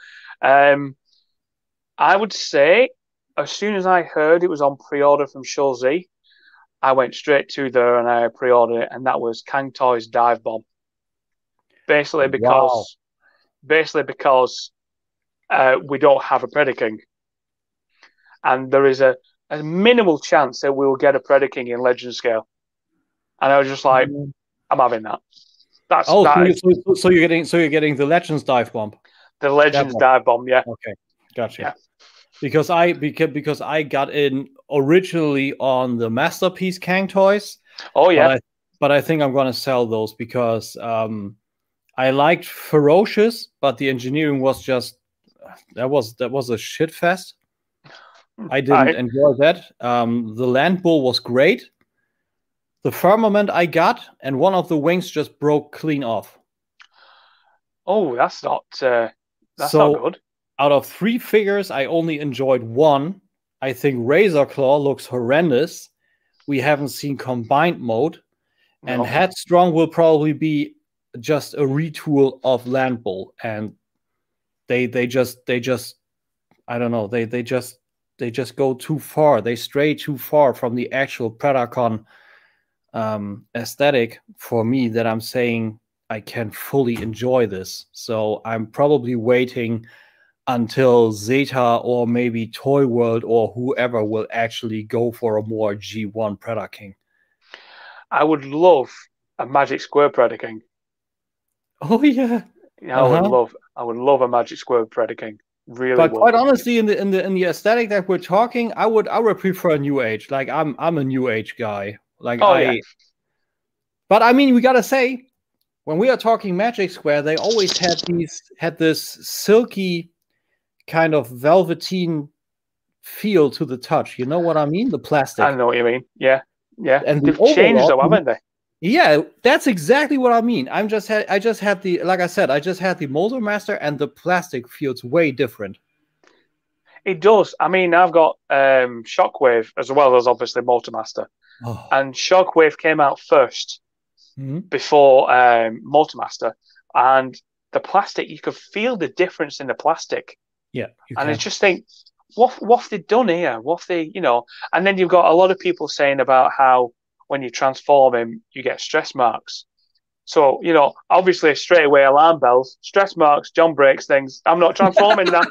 I would say, as soon as I heard it was on pre-order from Shozi, I went straight to there and I pre-ordered it, and that was Kang Toy's Dive Bomb. Basically because we don't have a Predaking, and there is a minimal chance that we will get a Predaking in Legend scale. And I was just like, I'm having that. So you're getting the Legends Dive Bomb. The Legends Dive Bomb, yeah. Okay, gotcha. Yeah. Because I got in originally on the Masterpiece Kang toys. Oh yeah. But I think I'm gonna sell those because I liked Ferocious, but the engineering was just that was a shit fest. I didn't enjoy that. The Land Bull was great. The Firmament I got, and one of the wings just broke clean off. Oh, that's not good. Out of 3 figures, I only enjoyed one. I think Razor Claw looks horrendous. We haven't seen combined mode. No. And Headstrong will probably be just a retool of Land Bull. And they just I don't know, they just go too far. They stray too far from the actual Predacon aesthetic for me, that I'm saying I can fully enjoy this. So I'm probably waiting until Zeta or maybe Toy World or whoever will actually go for a more G1 Predaking. I would love a Magic Square Predaking. Oh yeah. I would love a Magic Square Predaking. Really, but quite honestly, in the aesthetic that we're talking, I would prefer New Age. Like I'm a New Age guy. Like But I mean, we gotta say, when we are talking Magic Square, they always had this silky kind of velveteen feel to the touch. You know what I mean? The plastic. I know what you mean. Yeah. And they've changed though, haven't they? Yeah, that's exactly what I mean. I just had the, like I said, I just had the Molder Master, and the plastic feels way different. It does. I mean, I've got Shockwave as well as obviously Molder Master. Oh. And Shockwave came out first before Molder Master, and the plastic, you could feel the difference in the plastic. Yeah, and I just think, what have they done here? What have they, And then you've got a lot of people saying about how when you transform him, you get stress marks. So, obviously straight away alarm bells, stress marks, John breaks things. I'm not transforming that.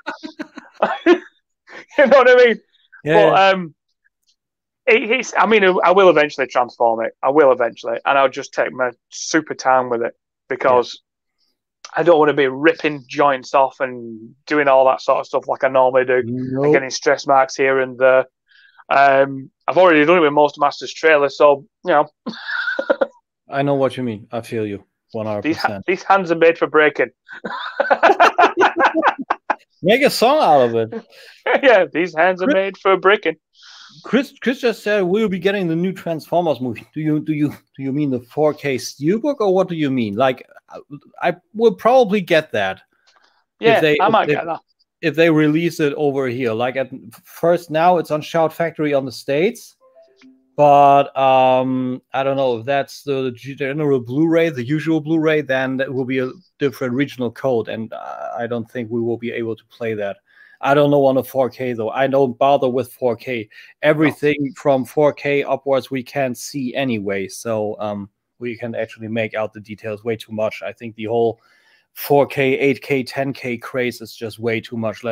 You know what I mean? Yeah. But I will eventually transform it. I will eventually, and I'll just take my super time with it because I don't want to be ripping joints off and doing all that sort of stuff like I normally do, Nope. and getting stress marks here and there. I've already done it with most Masters trailer, so I know what you mean. I feel you 100%. These hands are made for breaking. Make a song out of it. Yeah, these hands are made for breaking. Chris just said we'll be getting the new Transformers movie. Do you mean the 4K steelbook, or what do you mean? Like, I will probably get that. Yeah, I might get that if they release it over here. Like at first, now it's on Shout Factory on the States, but I don't know if that's the general Blu-ray, the usual Blu-ray. Then that will be a different regional code, and I don't think we will be able to play that. I don't know on a 4K though. I don't bother with 4K. Everything from 4K upwards we can't see anyway, so we can actually make out the details way too much. I think the whole 4K, 8K, 10K craze is just way too much.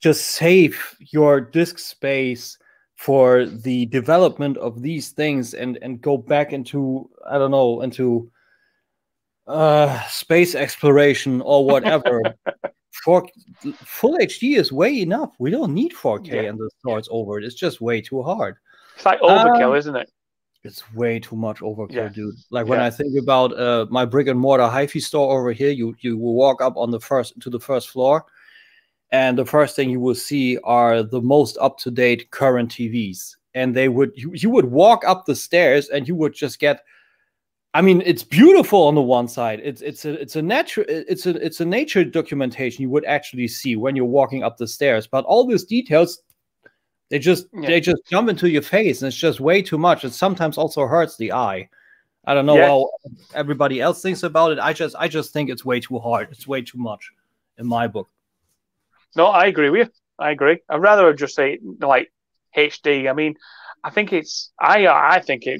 Just save your disk space for the development of these things and go back into, I don't know, into space exploration or whatever. Full HD is way enough. We don't need 4K and the store's over. It's just way too hard. It's like overkill, isn't it? It's way too much overkill, dude. Like when I think about my brick and mortar hi-fi store over here, you will walk up on the first floor, and the first thing you will see are the most up-to-date current TVs. And you would walk up the stairs and you would just get, I mean, it's beautiful on the one side. It's a nature documentation you would actually see when you're walking up the stairs. But all these details, they just jump into your face, and it's just way too much. It sometimes also hurts the eye. I don't know how everybody else thinks about it. I just think it's way too hard. It's way too much in my book. No, I agree with you. I agree. I'd rather just say like HD. I mean, I think it's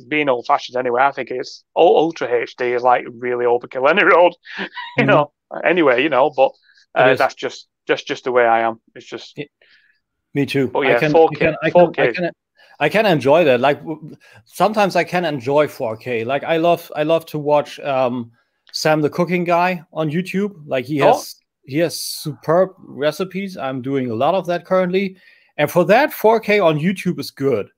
being old fashioned anyway. I think it's ultra HD is like really overkill any road, Anyway, but that's just the way I am. It's just me too. Oh yeah, 4K. I can enjoy that. Like sometimes I can enjoy 4K. Like I love to watch Sam the Cooking Guy on YouTube. Like he has superb recipes. I'm doing a lot of that currently, and for that 4K on YouTube is good.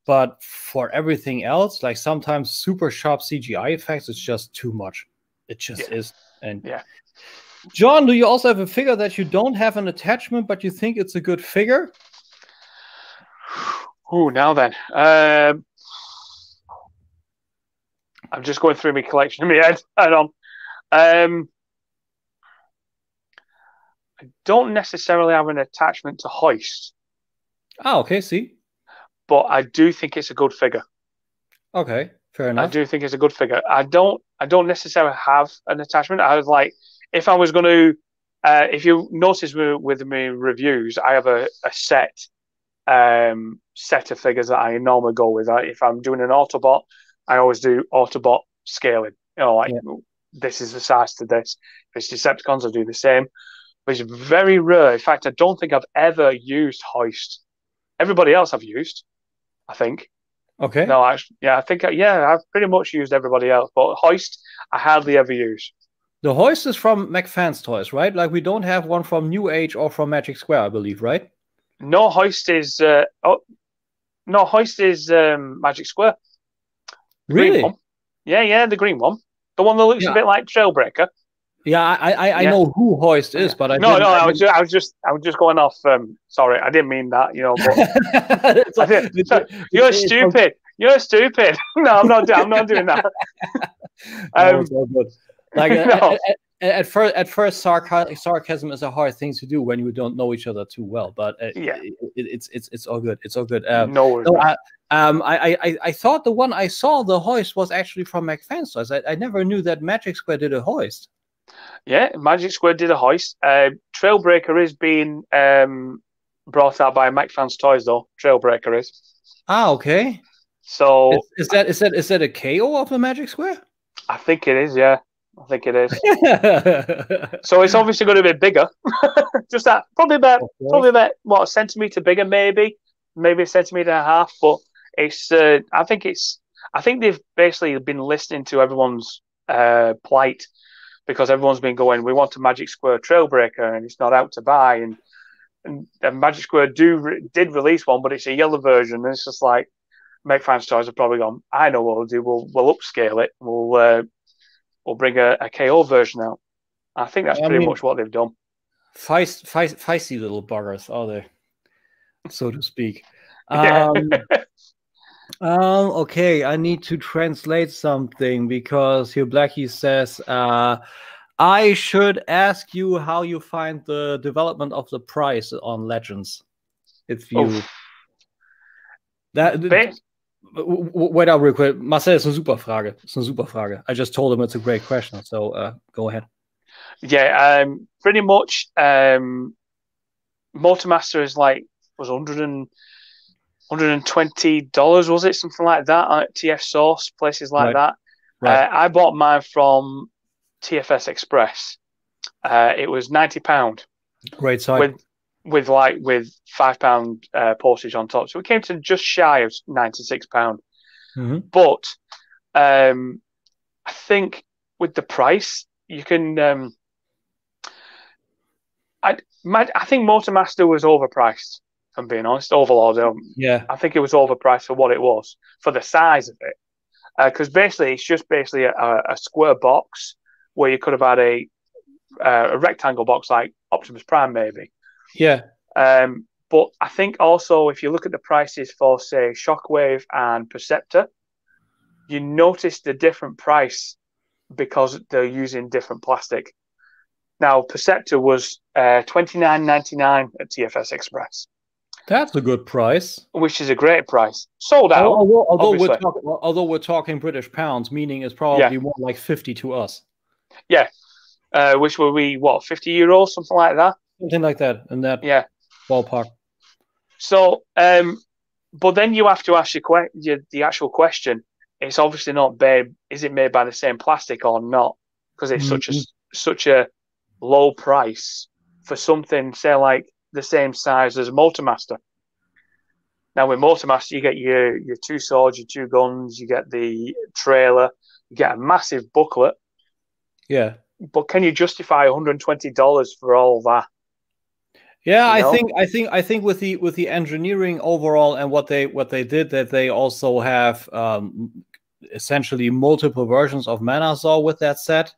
But for everything else, like sometimes super sharp CGI effects, it's just too much. It just is. And John, do you also have a figure that you don't have an attachment, but you think it's a good figure? Oh, now then. I'm just going through my collection in my head. Hang on. I don't necessarily have an attachment to Hoist. Oh, okay, see. But I do think it's a good figure. Okay, fair enough. I do think it's a good figure. I don't necessarily have an attachment. I was like, if I was going to, if you notice with my reviews, I have a set of figures that I normally go with. If I'm doing an Autobot, I always do Autobot scaling. This is the size to this. If it's Decepticons, I do the same. But it's very rare. In fact, I don't think I've ever used Hoist. Everybody else I've used, I think. Okay. No, I think I've pretty much used everybody else, but Hoist I hardly ever use. The Hoist is from McFan's Toys, right? Like we don't have one from New Age or from Magic Square, I believe, right? No, Hoist is Magic Square. Really? Yeah, the green one, the one that looks a bit like Trailbreaker. Yeah, I know who Hoist is, but I was just going off. Sorry, I didn't mean that. You're stupid. You're stupid. No, I'm not doing that. Like at first, sarcasm is a hard thing to do when you don't know each other too well. But it's all good. It's all good. I thought the one I saw, the Hoist, was actually from McFan's Toys. I never knew that Magic Square did a Hoist. Yeah, Magic Square did a hoist. Trailbreaker is being brought out by Mike Fans Toys, though. Trailbreaker is. Ah, okay. So Is that a KO of the Magic Square? I think it is. Yeah, I think it is. So it's obviously going to be bigger. Just that, probably about what, a centimeter bigger, maybe a centimeter and a half. But it's. I think they've basically been listening to everyone's plight, because everyone's been going, we want a Magic Square Trailbreaker, and it's not out to buy. And Magic Square did release one, but it's a yellow version. And it's just like, Make Fans Toys have probably gone, I know what we'll do. We'll upscale it. We'll bring a KO version out. I think that's pretty much what they've done. Feisty little buggers, are they? So to speak. Yeah. Okay, I need to translate something because here Blackie says, I should ask you how you find the development of the price on Legends. If you... Wait out real quick. Marcel, it's a super Frage. I just told him it's a great question, so go ahead. Yeah, pretty much Motormaster is was $120, was it? Something like that at TF Source, places like that. Right. I bought mine from TFS Express. It was £90. Great site. With £5 postage on top. So it came to just shy of £96. Mm-hmm. But I think with the price, you can I think Motormaster was overpriced, if I'm being honest, Overlord. Yeah. I think it was overpriced for what it was, for the size of it. Because basically, it's just a square box where you could have had a rectangle box like Optimus Prime, maybe. Yeah. But I think also, if you look at the prices for, say, Shockwave and Perceptor, you notice the different price because they're using different plastic. Now, Perceptor was $29.99 at TFS Express. That's a good price. Which is a great price. Sold out. Although we're talking British pounds, meaning it's probably more like 50 to us. Yeah. Which will be, what, €50, something like that? Something like that, in that ballpark. So, but then you have to ask the actual question. It's obviously not made. Is it made by the same plastic or not? Because it's such a low price for something, say, like the same size as Motormaster. Now, with Motormaster, you get your two swords, your two guns, you get the trailer, you get a massive booklet. Yeah. But can you justify $120 for all that? Yeah, I think with the engineering overall and what they did, that they also have essentially multiple versions of Manazor with that set.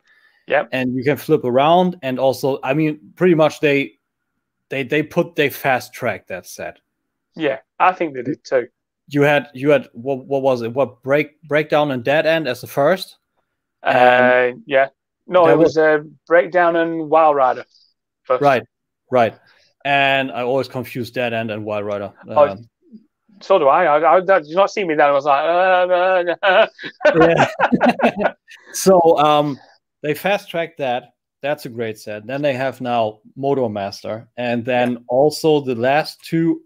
Yeah, and you can flip around, and also, I mean, pretty much they fast tracked that set. Yeah, I think they did too. You had what was it? What breakdown and dead end as the first? Yeah. No, it was Breakdown and Wild Rider first. Right. And I always confuse Dead End and Wild Rider. So do I. Did you not see me then? I was like, yeah. So they fast-tracked that. That's a great set. Then they have now Motormaster. And then also the last two,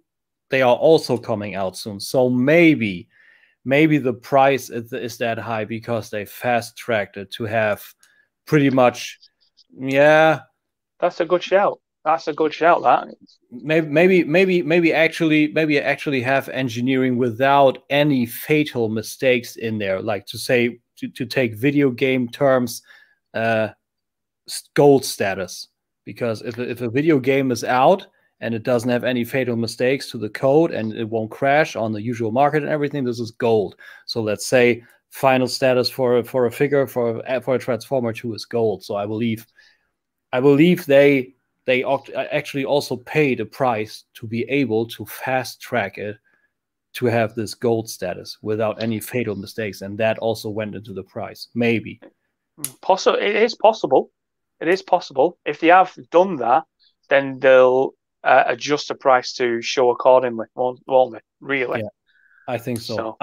they are also coming out soon. So maybe the price is that high because they fast-tracked it to have pretty much, That's a good shout. That maybe actually have engineering without any fatal mistakes in there, like to take video game terms, gold status, because if a video game is out and it doesn't have any fatal mistakes to the code and it won't crash on the usual market and everything, this is gold. So let's say final status for a figure for a Transformer 2 is gold. So I believe they actually also paid a price to be able to fast track it to have this gold status without any fatal mistakes, and that also went into the price. Maybe. It is possible. If they have done that, then they'll adjust the price to show accordingly, won't they? Really? Yeah. I think so. So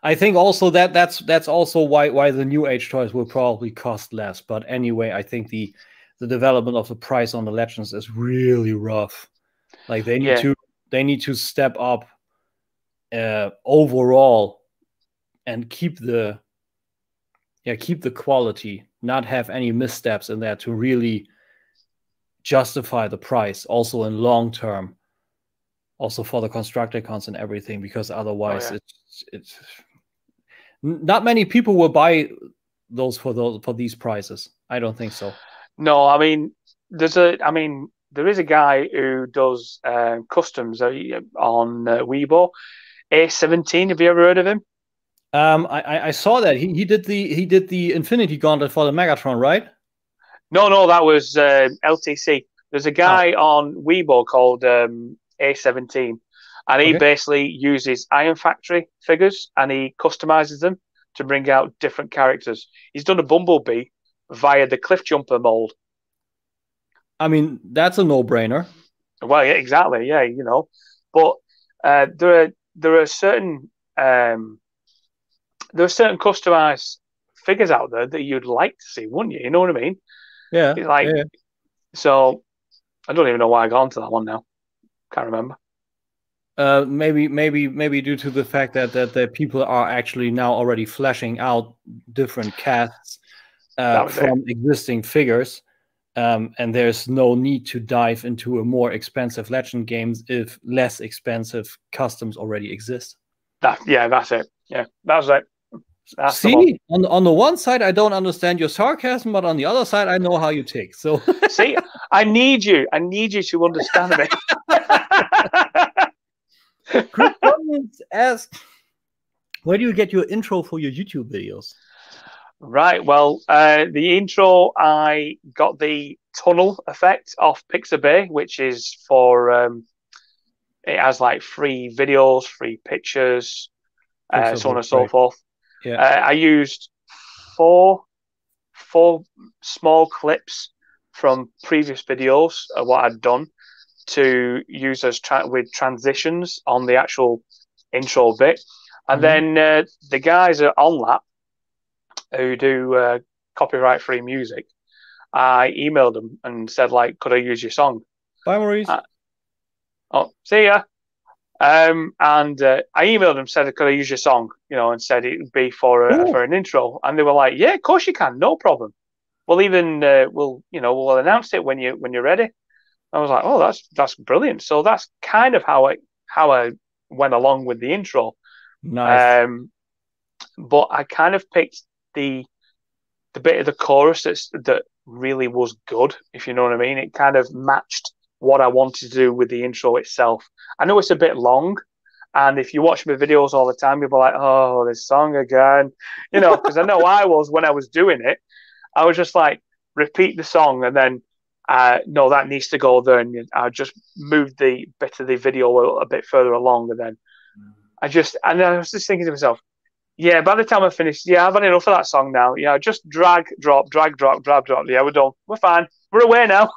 I think also that's also why the new age toys will probably cost less. But anyway, I think the development of the price on the Legends is really rough. Like they need to step up overall and keep the quality, not have any missteps in there to really justify the price also in long term, also for the Constructicons and everything, because otherwise it's not many people will buy those for these prices. I don't think so. No, I mean there is a guy who does customs on Weibo. A17, have you ever heard of him? I saw that he did the Infinity Gauntlet for the Megatron, right? No, that was LTC. There's a guy on Weibo called A17, and he basically uses Iron Factory figures and he customizes them to bring out different characters. He's done a Bumblebee via the Cliff Jumper mold. I mean, that's a no-brainer. Well, yeah, exactly. Yeah, you know, but there are certain customized figures out there that you'd like to see, wouldn't you? You know what I mean? Yeah. Like, so I don't even know why I got onto that one now. Can't remember. Maybe due to the fact that the people are actually now already fleshing out different casts from existing figures, and there's no need to dive into a more expensive Legend games if less expensive customs already exist. That's it. Yeah, that's it. See, on the one side, I don't understand your sarcasm, but on the other side, I know how you tick. So see, I need you to understand me. Chris asked, where do you get your intro for your YouTube videos? Right. Well, the intro, I got the tunnel effect off Pixabay, which is for it has like free videos, free pictures, so on and so forth. Yeah. I used four small clips from previous videos of what I'd done to use as with transitions on the actual intro bit. And then the guys at OnLap who do copyright-free music, I emailed them and said, like, could I use your song? Bye, Maurice. See ya. And I emailed them, said, could I use your song? You know, and said it would be for an intro. And they were like, yeah, of course you can, no problem. We'll even we'll announce it when you're ready. I was like, oh, that's brilliant. So that's kind of how I went along with the intro. Nice. But I kind of picked the bit of the chorus that really was good, if you know what I mean. It kind of matched what I wanted to do with the intro itself. I know it's a bit long, and if you watch my videos all the time, you'll be like, oh, this song again. You know, because I know I was when I was doing it. I was just like, repeat the song, and then no, that needs to go there, and I just moved the bit of the video a bit further along, and then I was just thinking to myself, yeah, by the time I finished, yeah, I've had enough of that song now. Yeah, just drag, drop. Yeah, we're done. We're fine. We're away now.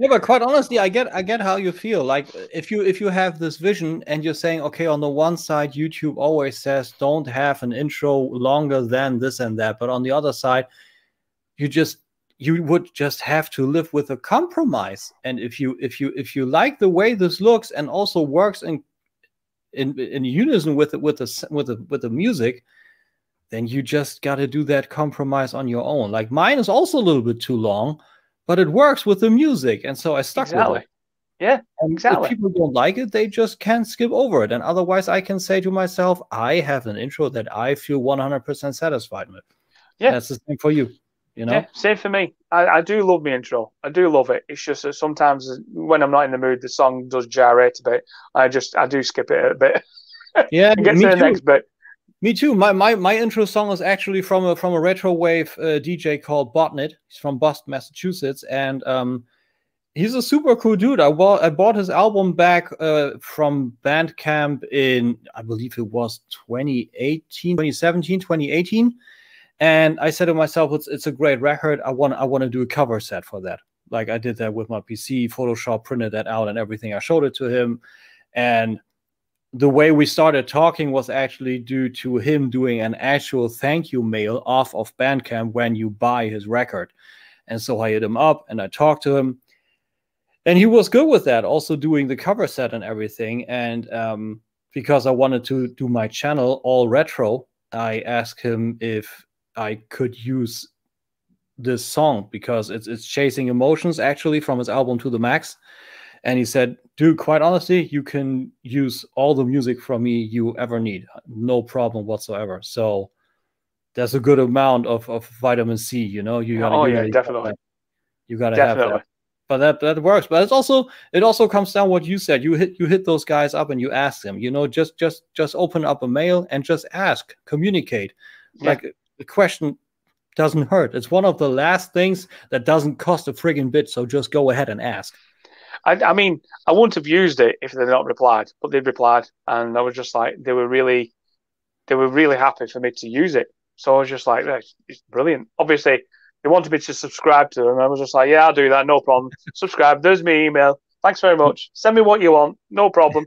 Yeah, but quite honestly, I get how you feel. Like if you have this vision and you're saying, okay, on the one side, YouTube always says don't have an intro longer than this and that, but on the other side, you would just have to live with a compromise. And if you like the way this looks and also works in unison with the music, then you just got to do that compromise on your own. Like mine is also a little bit too long, but it works with the music, and so I stuck with it. Yeah, and exactly. If people don't like it, they just can't skip over it. And otherwise, I can say to myself, I have an intro that I feel 100% satisfied with. Yeah, that's the same for you. You know? Yeah, same for me. I do love my intro. I do love it. It's just that sometimes when I'm not in the mood, the song does gyrate a bit. I do skip it a bit. Yeah, and get to the next bit. Me too. My intro song is actually from a retro wave DJ called Botnet. He's from Boston, Massachusetts, and he's a super cool dude. I bought his album back from Bandcamp in, I believe it was 2018. And I said to myself, it's a great record. I want to do a cover set for that. Like I did that with my PC, Photoshop, printed that out and everything. I showed it to him, and the way we started talking was actually due to him doing an actual thank you mail off of Bandcamp when you buy his record. And so I hit him up and I talked to him. And he was good with that, also doing the cover set and everything. And because I wanted to do my channel all retro, I asked him if I could use this song because it's Chasing Emotions, actually, from his album To the Max. And he said, dude, quite honestly, you can use all the music from me you ever need. No problem whatsoever. So there's a good amount of vitamin C, you know? Definitely. You gotta have that. But that works. But it also comes down what you said. You hit those guys up and you ask them, you know, just open up a mail and just ask, communicate. Yeah. Like the question doesn't hurt. It's one of the last things that doesn't cost a friggin' bit. So just go ahead and ask. I mean, I wouldn't have used it if they'd not replied, but they replied, and I was just like, they were really happy for me to use it. So I was just like, it's brilliant. Obviously, they wanted me to subscribe to them, and I was just like, yeah, I'll do that, no problem. Subscribe. There's my email. Thanks very much. Send me what you want, no problem.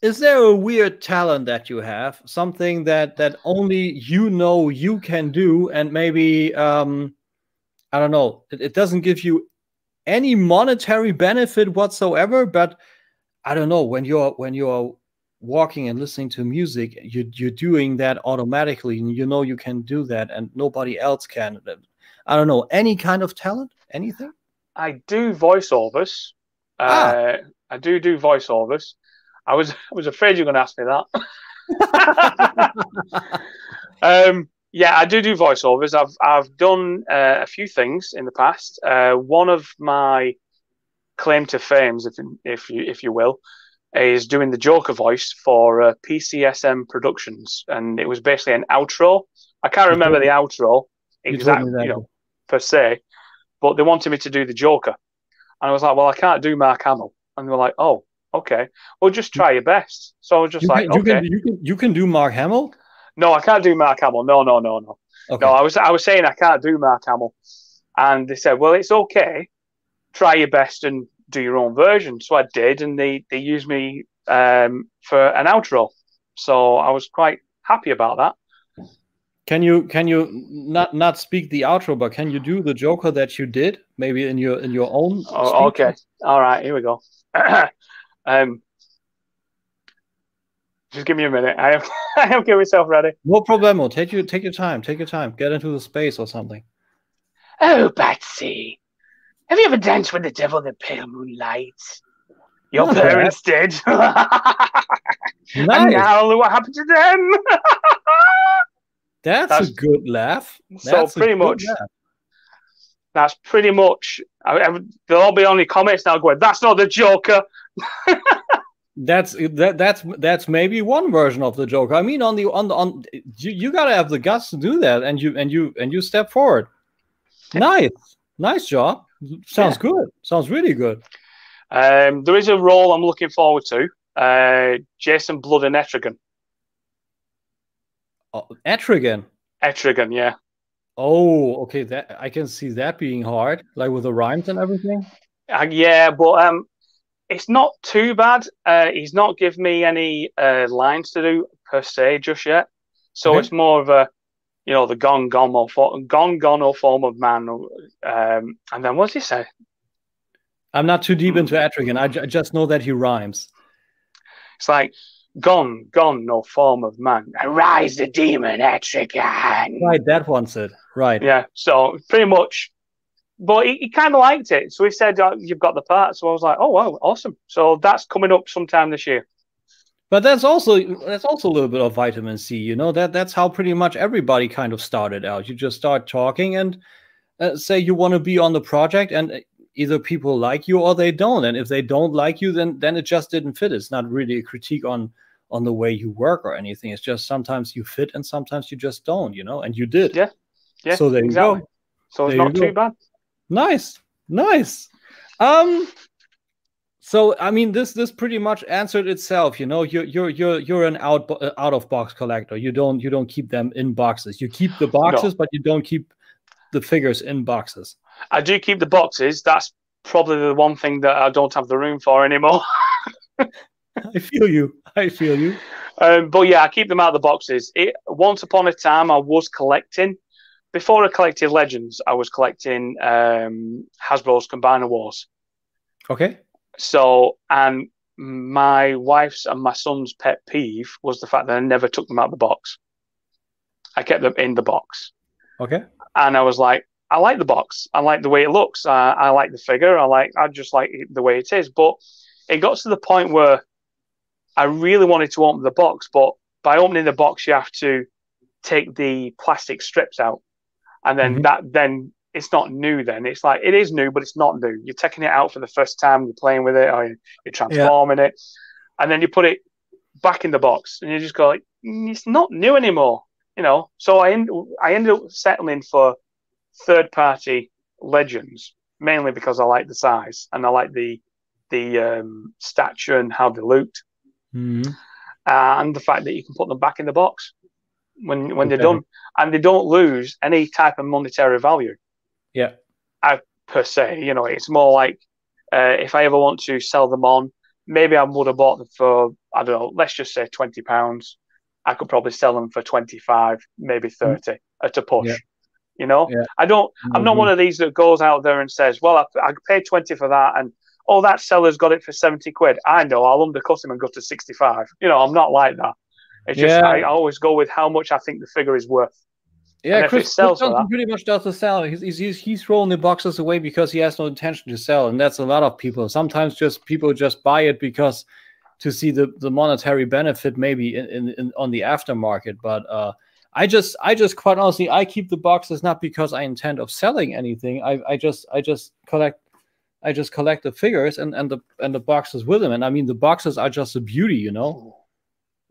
Is there a weird talent that you have, something that only you know you can do, and maybe I don't know, it doesn't give you any monetary benefit whatsoever, but I don't know, when you're walking and listening to music, you're doing that automatically, and you know you can do that, and nobody else can. I don't know, any kind of talent, anything. I do voiceovers. I do voiceovers. I was afraid you were going to ask me that. Yeah, I do voiceovers. I've done a few things in the past. One of my claim to fame, if you will, is doing the Joker voice for PCSM Productions, and it was basically an outro. I can't remember the outro exactly, per se, but they wanted me to do the Joker, and I was like, well, I can't do Mark Hamill, and they were like, oh, okay, well, just try your best. So I was just you can do Mark Hamill. No, I can't do Mark Hamill. No. Okay. No, I was saying I can't do Mark Hamill, and they said, well, it's okay. Try your best and do your own version. So I did, and they used me for an outro. So I was quite happy about that. Can you not speak the outro, but can you do the Joker that you did, maybe in your own? Oh, okay. All right. Here we go. Just give me a minute. I have get myself ready. No problemo. Take your time. Take your time. Get into the space or something. Oh, Batsy, have you ever danced with the devil in the pale moonlight? Your parents did. Nice. And now look what happened to them. That's a good laugh. That's pretty much. There'll all be only comments now going, that's not the Joker. That's maybe one version of the Joker. I mean, you gotta have the guts to do that, and you step forward. Nice job. Sounds good. Sounds really good. There is a role I'm looking forward to. Jason Blood and Etrigan. Etrigan, yeah. Oh, okay. That I can see that being hard, like with the rhymes and everything. Yeah, but it's not too bad. He's not given me any lines to do per se just yet, so it's more of a, the gone form of man. And then what's he say? I'm not too deep into Etrigan. I just know that he rhymes. It's like, gone, no form of man. Arise the demon, Etrigan. Right, that one's it. Right. Yeah, so pretty much. But he kind of liked it. So he said, you've got the part. So I was like, oh, wow, awesome. So that's coming up sometime this year. But that's also a little bit of vitamin C, that's how pretty much everybody kind of started out. You just start talking and say you want to be on the project, and either people like you or they don't. And if they don't like you, then it just didn't fit. It's not really a critique on the way you work or anything. It's just sometimes you fit and sometimes you just don't, and you did. Yeah. So there exactly. You go. So it's not too bad. Nice. So I mean, this pretty much answered itself. You're an out of box collector. You don't keep them in boxes. You keep the boxes, but you don't keep the figures in boxes. I do keep the boxes. That's probably the one thing that I don't have the room for anymore. I feel you. I feel you. But yeah, I keep them out of the boxes. Once upon a time, I was collecting. Before I collected Legends, I was collecting Hasbro's Combiner Wars. Okay. So, and my wife's and my son's pet peeve was the fact that I never took them out of the box. I kept them in the box. Okay. And I was like, I like the box. I like the way it looks. I like the figure. I just like it the way it is. But it got to the point where I really wanted to open the box, but by opening the box, you have to take the plastic strips out. And then then it's not new then. It's like, it is new, but it's not new. You're taking it out for the first time, you're playing with it, or you're transforming it. And then you put it back in the box and you just go like, it's not new anymore, you know? So I ended up settling for third-party Legends, mainly because I like the size and I like the stature and how they looked. And the fact that you can put them back in the box when they're done, and they don't lose any type of monetary value. Yeah. Per se, you know, it's more like if I ever want to sell them on, maybe I would have bought them for, I don't know, let's just say £20. I could probably sell them for 25, maybe 30 at a push. You know, I'm not one of these that goes out there and says, well, I paid 20 for that, and oh, that seller's got it for 70 quid. I know, I'll undercut him and go to 65. You know, I'm not like that. It's just, I always go with how much I think the figure is worth. Yeah, Chris Johnson pretty much does the sell. He's throwing the boxes away because he has no intention to sell, and that's a lot of people. Sometimes people just buy it because to see the monetary benefit maybe in on the aftermarket. But I just quite honestly, I keep the boxes not because I intend of selling anything. I just collect the figures and the boxes with them. And I mean, the boxes are just a beauty, you know.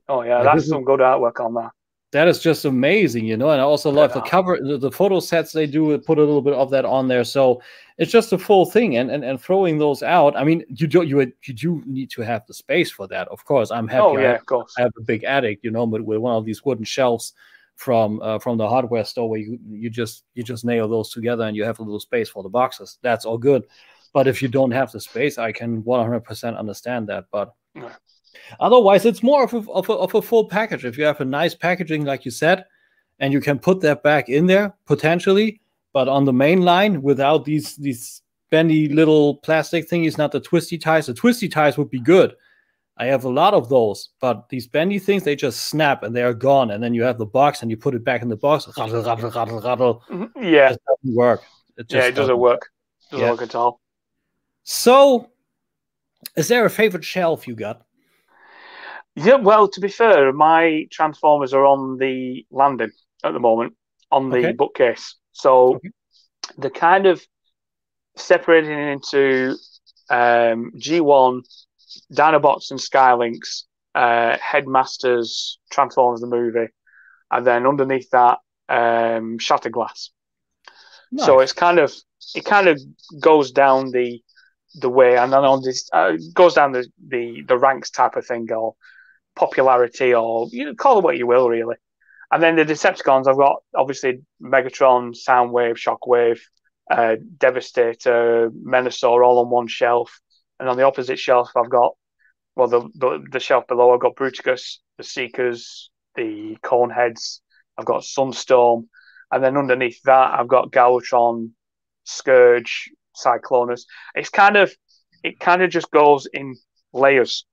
Oh yeah, like, that's some good artwork on that. That is just amazing, you know. And I also love the cover, the photo sets they do, put a little bit of that on there. So it's just a full thing. And throwing those out, I mean, you do need to have the space for that. Of course, I'm happy. Oh yeah, of course. I have a big attic, you know, but with one of these wooden shelves from the hardware store where you just nail those together and you have a little space for the boxes. That's all good. But if you don't have the space, I can 100% understand that. But otherwise, it's more of a full package. If you have a nice packaging, like you said, and you can put that back in there potentially, but on the main line without these bendy little plastic thingies, not the twisty ties. The twisty ties would be good. I have a lot of those, but these bendy things, they just snap and they are gone. And then you have the box and you put it back in the box. Rattle, rattle, rattle, rattle. Yeah, it doesn't work. It doesn't work. Doesn't work at all. So, is there a favorite shelf you got? Yeah, well, to be fair, my Transformers are on the landing at the moment, on the bookcase. So they're kind of separated into G1, Dinobots and Skylinks, Headmasters, Transformers the movie, and then underneath that, Shatterglass. Nice. So it kind of goes down the way, and then on this goes down the ranks type of thing, or popularity, or you know, call it what you will, really. And then the Decepticons, I've got obviously Megatron, Soundwave, Shockwave, Devastator, Menasor, all on one shelf. And on the opposite shelf, I've got, well, the shelf below, I've got Bruticus, the Seekers, the Coneheads, I've got Sunstorm, and then underneath that, I've got Galvatron, Scourge, Cyclonus. It kind of just goes in layers,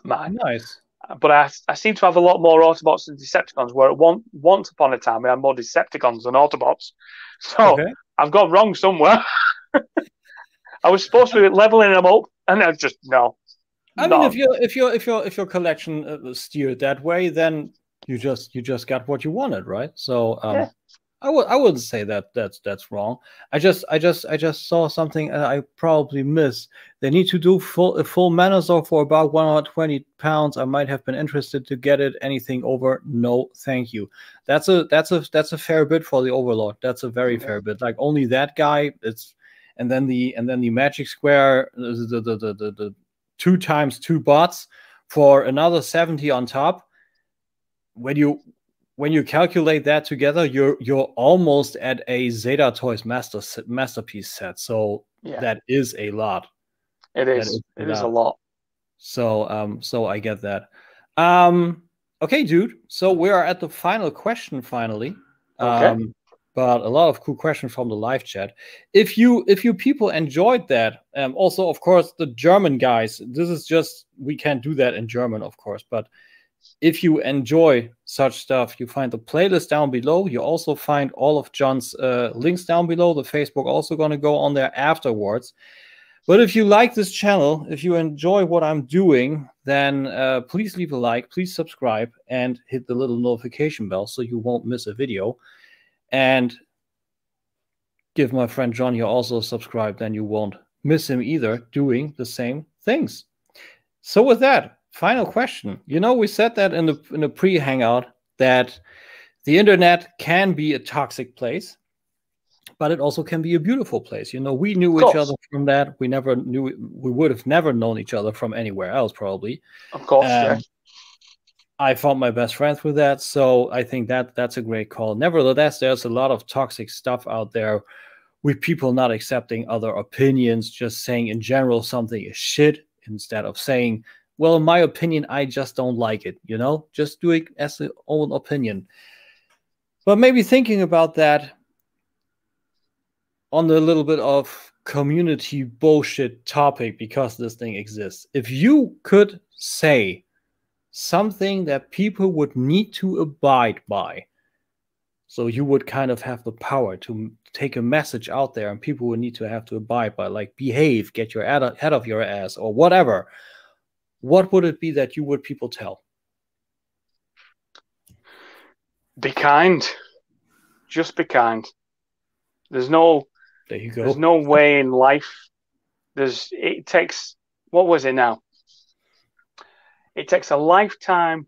man. Nice. But I seem to have a lot more Autobots than Decepticons, where once upon a time we had more Decepticons than Autobots. So I've got wrong somewhere. I was supposed to be leveling them up, and I just no. I mean, if your collection was steered that way, then you just got what you wanted, right? So I wouldn't say that's wrong. I just saw something I probably missed. They need to do a full Menasor for about £120. I might have been interested to get it. Anything over, no, thank you. That's a fair bit for the Overlord. That's a very fair bit. Like only that guy. And then the Magic Square, the 2x2 bots for another 70 on top. When you calculate that together, you're almost at a Zeta Toys masterpiece set. So that is a lot. It is. It is a lot. So, so I get that. Okay, dude. So we are at the final question finally. Okay. But a lot of cool questions from the live chat. If you people enjoyed that, also of course the German guys. This is just, we can't do that in German, of course. But if you enjoy such stuff, you find the playlist down below. You also find all of John's links down below. The Facebook also going to go on there afterwards. But if you like this channel, if you enjoy what I'm doing, then please leave a like, please subscribe, and hit the little notification bell so you won't miss a video. And give my friend John here also a subscribe, then you won't miss him either doing the same things. So with that, final question. You know, we said that in the pre-hangout that the internet can be a toxic place, but it also can be a beautiful place. You know, we knew each other from that. We would have never known each other from anywhere else, probably. Of course, yeah. I found my best friend through that, so I think that's a great call. Nevertheless, there's a lot of toxic stuff out there with people not accepting other opinions, just saying in general something is shit instead of saying, well, in my opinion, I just don't like it, you know? Just do it as your own opinion. But maybe thinking about that on the little bit of community bullshit topic, because this thing exists. If you could say something that people would need to abide by, so you would kind of have the power to take a message out there and people would need to have to abide by, like behave, get your head off your ass or whatever, what would it be that you would people tell? Be kind. Just be kind. There you go. There's no way in life. It takes, what was it now? It takes a lifetime.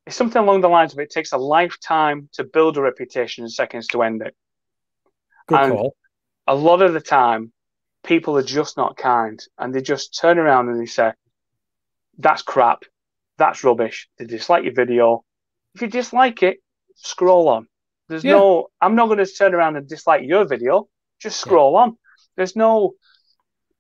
It's something along the lines of it takes a lifetime to build a reputation and seconds to end it. Good call. A lot of the time, people are just not kind, and they just turn around and they say, "That's crap. That's rubbish." They dislike your video. If you dislike it, scroll on. I'm not going to turn around and dislike your video. Just scroll on. There's no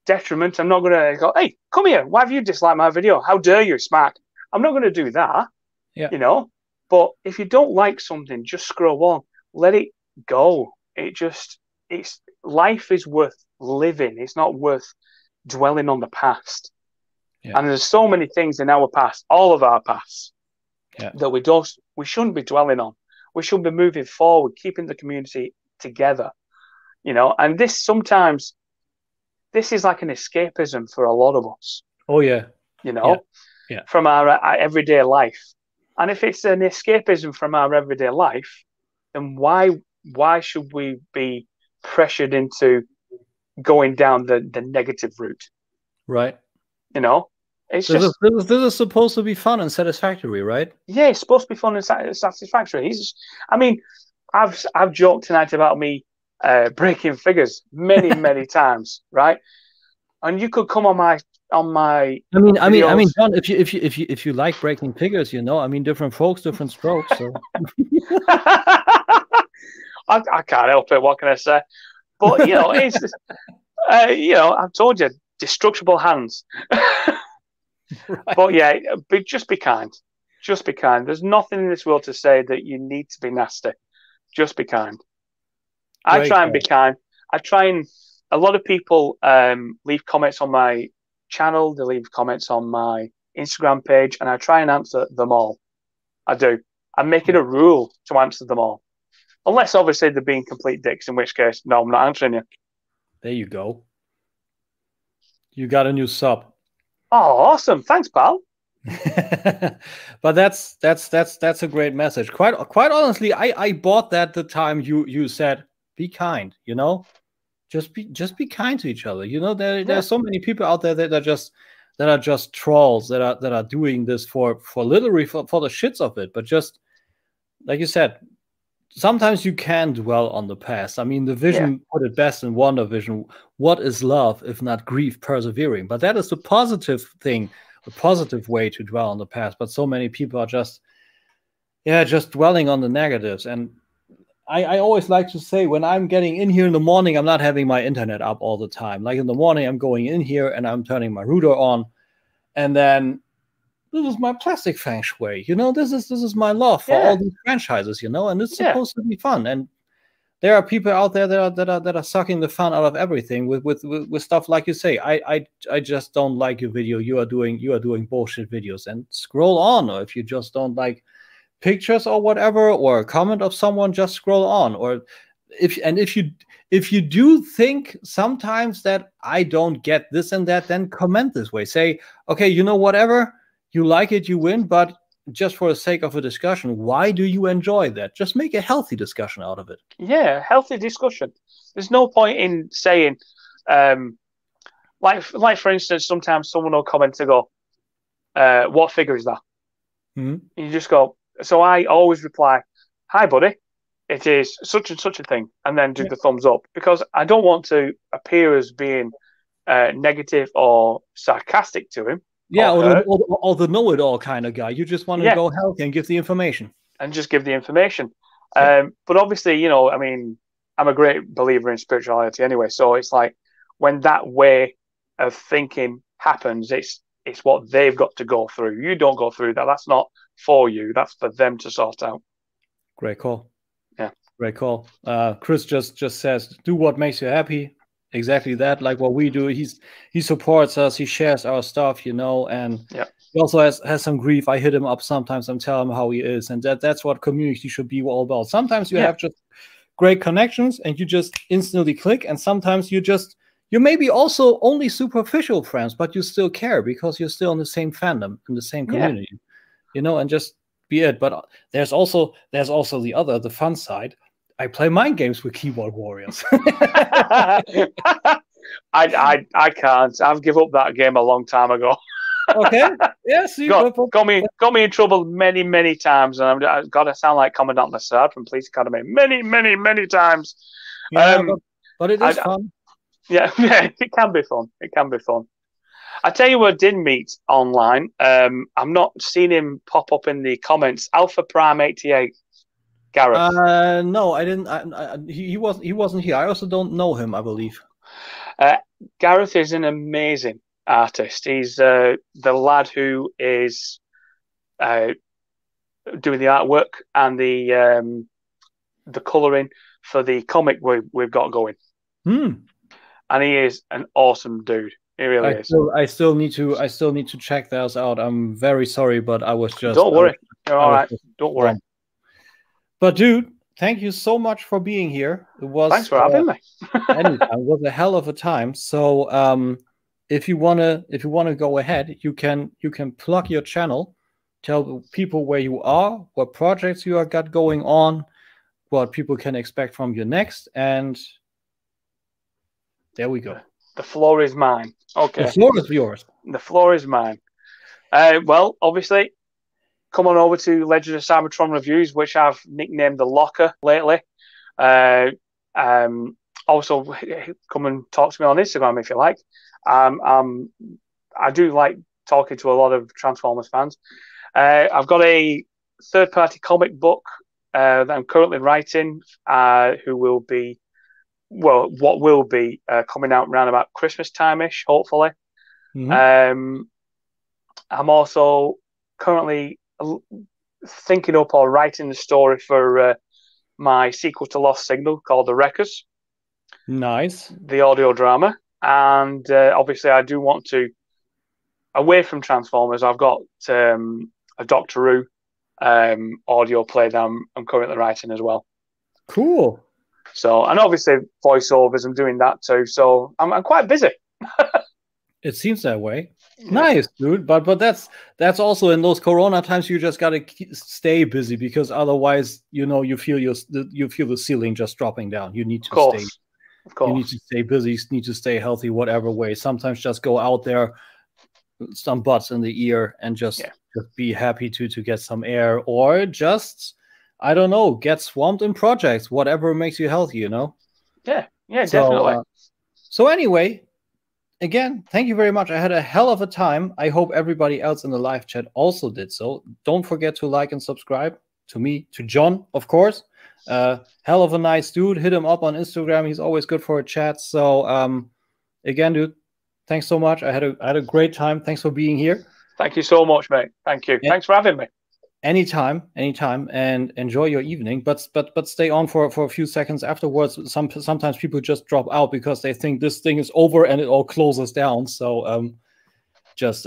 detriment. I'm not going to go, "Hey, come here. Why have you disliked my video? How dare you, smack?" I'm not going to do that. Yeah. You know, but if you don't like something, just scroll on. Let it go. Life is worth living. It's not worth dwelling on the past. Yeah. And there's so many things in our past, all of our past, that we shouldn't be dwelling on. We should be moving forward, keeping the community together. You know, and this is like an escapism for a lot of us. Oh yeah. You know, from our everyday life. And if it's an escapism from our everyday life, then why should we be pressured into going down the negative route? Right. You know, this is supposed to be fun and satisfactory, right? Yeah, it's supposed to be fun and satisfactory. I've joked tonight about me breaking figures many times, right? And you could come on my. I mean, John, if you like breaking figures, you know, I mean, different folks, different strokes. So I can't help it. What can I say? But you know, it's you know, I've told you, destructible hands. Right. But yeah, just be kind. Just be kind. There's nothing in this world to say that you need to be nasty. Just be kind. I try and be kind. A lot of people leave comments on my channel, they leave comments on my Instagram page, and I try and answer them all. I do. I'm making a rule to answer them all. Unless, obviously, they're being complete dicks, in which case, no, I'm not answering you. There you go. You got a new sub. Oh, awesome. Thanks, pal. But that's a great message. Quite honestly, I bought that the time you said, be kind, you know? Just be kind to each other. You know, there are so many people out there that are just trolls that are doing this for literally for the shits of it. But just like you said, sometimes you can dwell on the past. I mean, the Vision put it best in WandaVision. What is love if not grief persevering? But that is the positive thing, the positive way to dwell on the past. But so many people are just dwelling on the negatives. And I always like to say when I'm getting in here in the morning, I'm not having my internet up all the time. Like in the morning, I'm going in here and I'm turning my router on, and then this is my plastic feng shui. You know, this is my love for all these franchises. You know, and it's supposed to be fun. And there are people out there that are sucking the fun out of everything with stuff like you say. I just don't like your video. You are doing bullshit videos, and scroll on. Or if you just don't like pictures or whatever, or a comment of someone, just scroll on. Or if you do think sometimes that I don't get this and that, then comment this way. Say, okay, you know, whatever, you like it, you win, but just for the sake of a discussion, why do you enjoy that? Just make a healthy discussion out of it. Yeah, healthy discussion. There's no point in saying, like for instance, sometimes someone will comment to go, what figure is that? Mm-hmm. And you just go, so I always reply, hi, buddy, it is such and such a thing, and then do the thumbs up, because I don't want to appear as being negative or sarcastic to him. Yeah, or the know-it-all kind of guy. You just want to go healthy and give the information. And just give the information. But obviously, you know, I mean, I'm a great believer in spirituality anyway, so it's like when that way of thinking happens, it's what they've got to go through. You don't go through that. That's not for you. That's for them to sort out. Great call. Yeah. Great call. Chris just says, do what makes you happy. Exactly that. Like what we do. He supports us. He shares our stuff, you know, and he also has some grief. I hit him up sometimes and tell him how he is. And that's what community should be all about. Sometimes you have just great connections and you just instantly click. And sometimes you maybe also only superficial friends, but you still care because you're still in the same fandom, in the same community. You know, and just be it. But there's also the fun side. I play mind games with keyboard warriors. I can't. I've given up that game a long time ago. Okay. Yes. Got me in trouble many times, and I've got to sound like Commandant Lassard from Police Academy many times. Yeah, but it is fun. Yeah, it can be fun. It can be fun. I tell you, I did meet online. I'm not seeing him pop up in the comments. Alpha Prime 88, Gareth. No, I didn't. He wasn't here. I also don't know him, I believe. Gareth is an amazing artist. He's the lad who is doing the artwork and the colouring for the comic we've got going. And he is an awesome dude. He really is. I still need to check those out. I'm very sorry, but I was just. Don't worry. You're all right. Don't worry. But dude, thank you so much for being here. It was. Thanks for having me. Anytime. It was a hell of a time. So, if you wanna go ahead, you can plug your channel, tell people where you are, what projects you have got going on, what people can expect from you next, and there we go. The floor is mine. Okay. The floor is yours. The floor is mine. Well, obviously, come on over to Legend of Cybertron Reviews, which I've nicknamed The Locker lately. Also, come and talk to me on Instagram if you like. I do like talking to a lot of Transformers fans. I've got a third-party comic book that I'm currently writing, what will be coming out around about Christmas time-ish, hopefully. I'm also currently thinking up or writing the story for my sequel to Lost Signal called The Wreckers. Nice. The audio drama. And obviously I do want to, away from Transformers, I've got a Doctor Who audio play that I'm currently writing as well. Cool. So, and obviously voiceovers, I'm doing that too. So I'm quite busy. It seems that way. Yeah. Nice, dude. But that's also in those Corona times. You just gotta stay busy because otherwise, you know, you feel the ceiling just dropping down. You need to stay. Of course. You need to stay busy. You need to stay healthy, whatever way. Sometimes just go out there, some butts in the ear, and just be happy to get some air, or just, I don't know, get swamped in projects, whatever makes you healthy, you know? Yeah, definitely. So anyway, again, thank you very much. I had a hell of a time. I hope everybody else in the live chat also did so. Don't forget to like and subscribe to me, to John, of course. Hell of a nice dude. Hit him up on Instagram. He's always good for a chat. So again, dude, thanks so much. I had a great time. Thanks for being here. Thank you so much, mate. Thank you. Thanks for having me. Anytime, and enjoy your evening. But stay on for a few seconds afterwards. Sometimes people just drop out because they think this thing is over and it all closes down. So just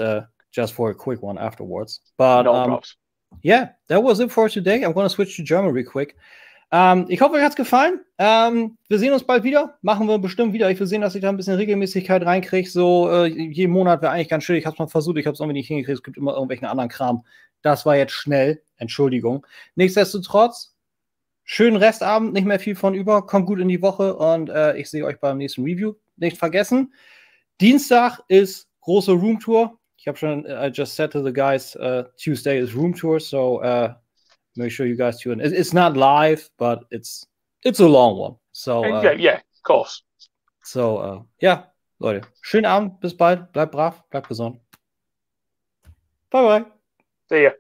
for a quick one afterwards. But no props. Yeah, that was it for today. I'm gonna switch to German real quick. Ich hoffe, euch hat's gefallen. Wir sehen uns bald wieder. Machen wir bestimmt wieder. Ich will sehen, dass ich da ein bisschen Regelmäßigkeit reinkriege. So jeden Monat wäre eigentlich ganz schön. Ich habe es mal versucht, ich habe es irgendwie nicht hingekriegt. Es gibt immer irgendwelchen anderen Kram. Das war jetzt schnell. Entschuldigung. Nichtsdestotrotz, schönen Restabend. Nicht mehr viel von über. Kommt gut in die Woche und ich sehe euch beim nächsten Review. Nicht vergessen, Dienstag ist große Roomtour. Ich habe schon, I just said to the guys, Tuesday is Roomtour. So, make sure you guys tune in. It's not live, but it's a long one. So yeah, of course. So ja, Leute, schönen Abend, bis bald, bleibt brav, bleibt gesund. Bye bye. See ya.